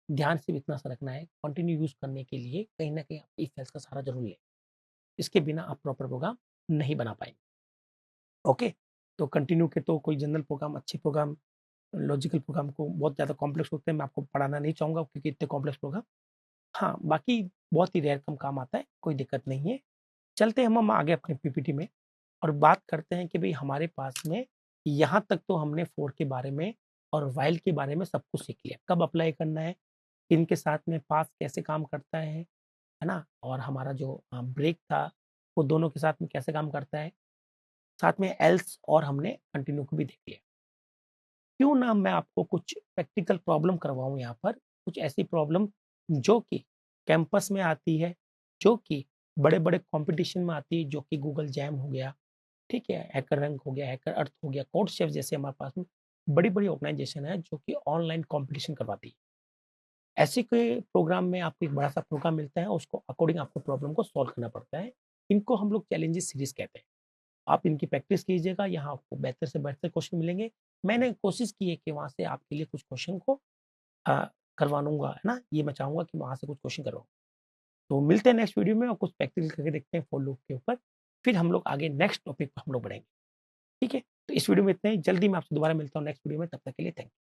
ध्यान सिर्फ इतना सा रखना है, कंटिन्यू यूज़ करने के लिए कहीं न कहीं आप इफ एल्स का सहारा ज़रूर लें। इसके बिना आप प्रॉपर प्रोग्राम नहीं बना पाएँगे। ओके? तो कंटिन्यू के तो कोई जनरल प्रोग्राम, अच्छे प्रोग्राम, लॉजिकल प्रोग्राम को बहुत ज़्यादा कॉम्प्लेक्स होते हैं, मैं आपको पढ़ाना नहीं चाहूँगा क्योंकि इतने कॉम्प्लेक्स प्रोग्राम, हाँ, बाकी बहुत ही रेयर कम काम आता है, कोई दिक्कत नहीं है। चलते हैं हम आगे अपने पीपीटी में और बात करते हैं कि भई हमारे पास में यहाँ तक तो हमने फोर के बारे में और व्हाइल के बारे में सब कुछ सीख लिया। कब अप्लाई करना है, इनके साथ में पास कैसे काम करता है ना? और हमारा जो ब्रेक था, वो दोनों के साथ में कैसे काम करता है। साथ में एल्स और हमने कंटिन्यू को भी देख लिया। क्यों ना मैं आपको कुछ प्रैक्टिकल प्रॉब्लम करवाऊँ यहाँ पर, कुछ ऐसी प्रॉब्लम जो कि कैंपस में आती है, जो कि बड़े-बड़े कॉम्पिटिशन में आती है, जो कि गूगल जैम हो गया, ठीक है? हैकर रैंक हो गया, हैकर अर्थ हो गया, कोडशेफ जैसे हमारे पास में बड़ी-बड़ी ऑर्गनाइज़ेशन है जो कि ऑनलाइन कॉम्पिटिशन करवाती है। ऐसे के प्रोग्राम में आपको एक बड़ा-सा प्रोग्राम मिलता है, उसको अकॉर्डिंग आपको प्रॉब्लम को सॉल्व करना पड़ता है। इनको हम लोग चैलेंजेस सीरीज़ कहते हैं। आप इनकी प्रैक्टिस कीजिएगा, यहाँ आपको बेहतर से बेहतर क्वेश्चन मिलेंगे। मैंने कोशिश की है कि वहाँ से आपके लिए कुछ क्वेश्चन को अ, करवा लूँगा, है ना? ये मैं चाहूँगा कि वहाँ से कुछ क्वेश्चन करवाऊँ। तो मिलते हैं नेक्स्ट वीडियो में और कुछ प्रैक्टिकल करके देखते हैं फॉर लूप के ऊपर। फिर हम लोग आगे नेक्स्ट टॉपिक पर हम लोग बढ़ेंगे, ठीक है? तो इस वीडियो में इतना ही, जल्दी मैं आपसे दोबारा मिलता हूँ नेक्स्ट वीडियो में, तब तक के लिए थैंक यू।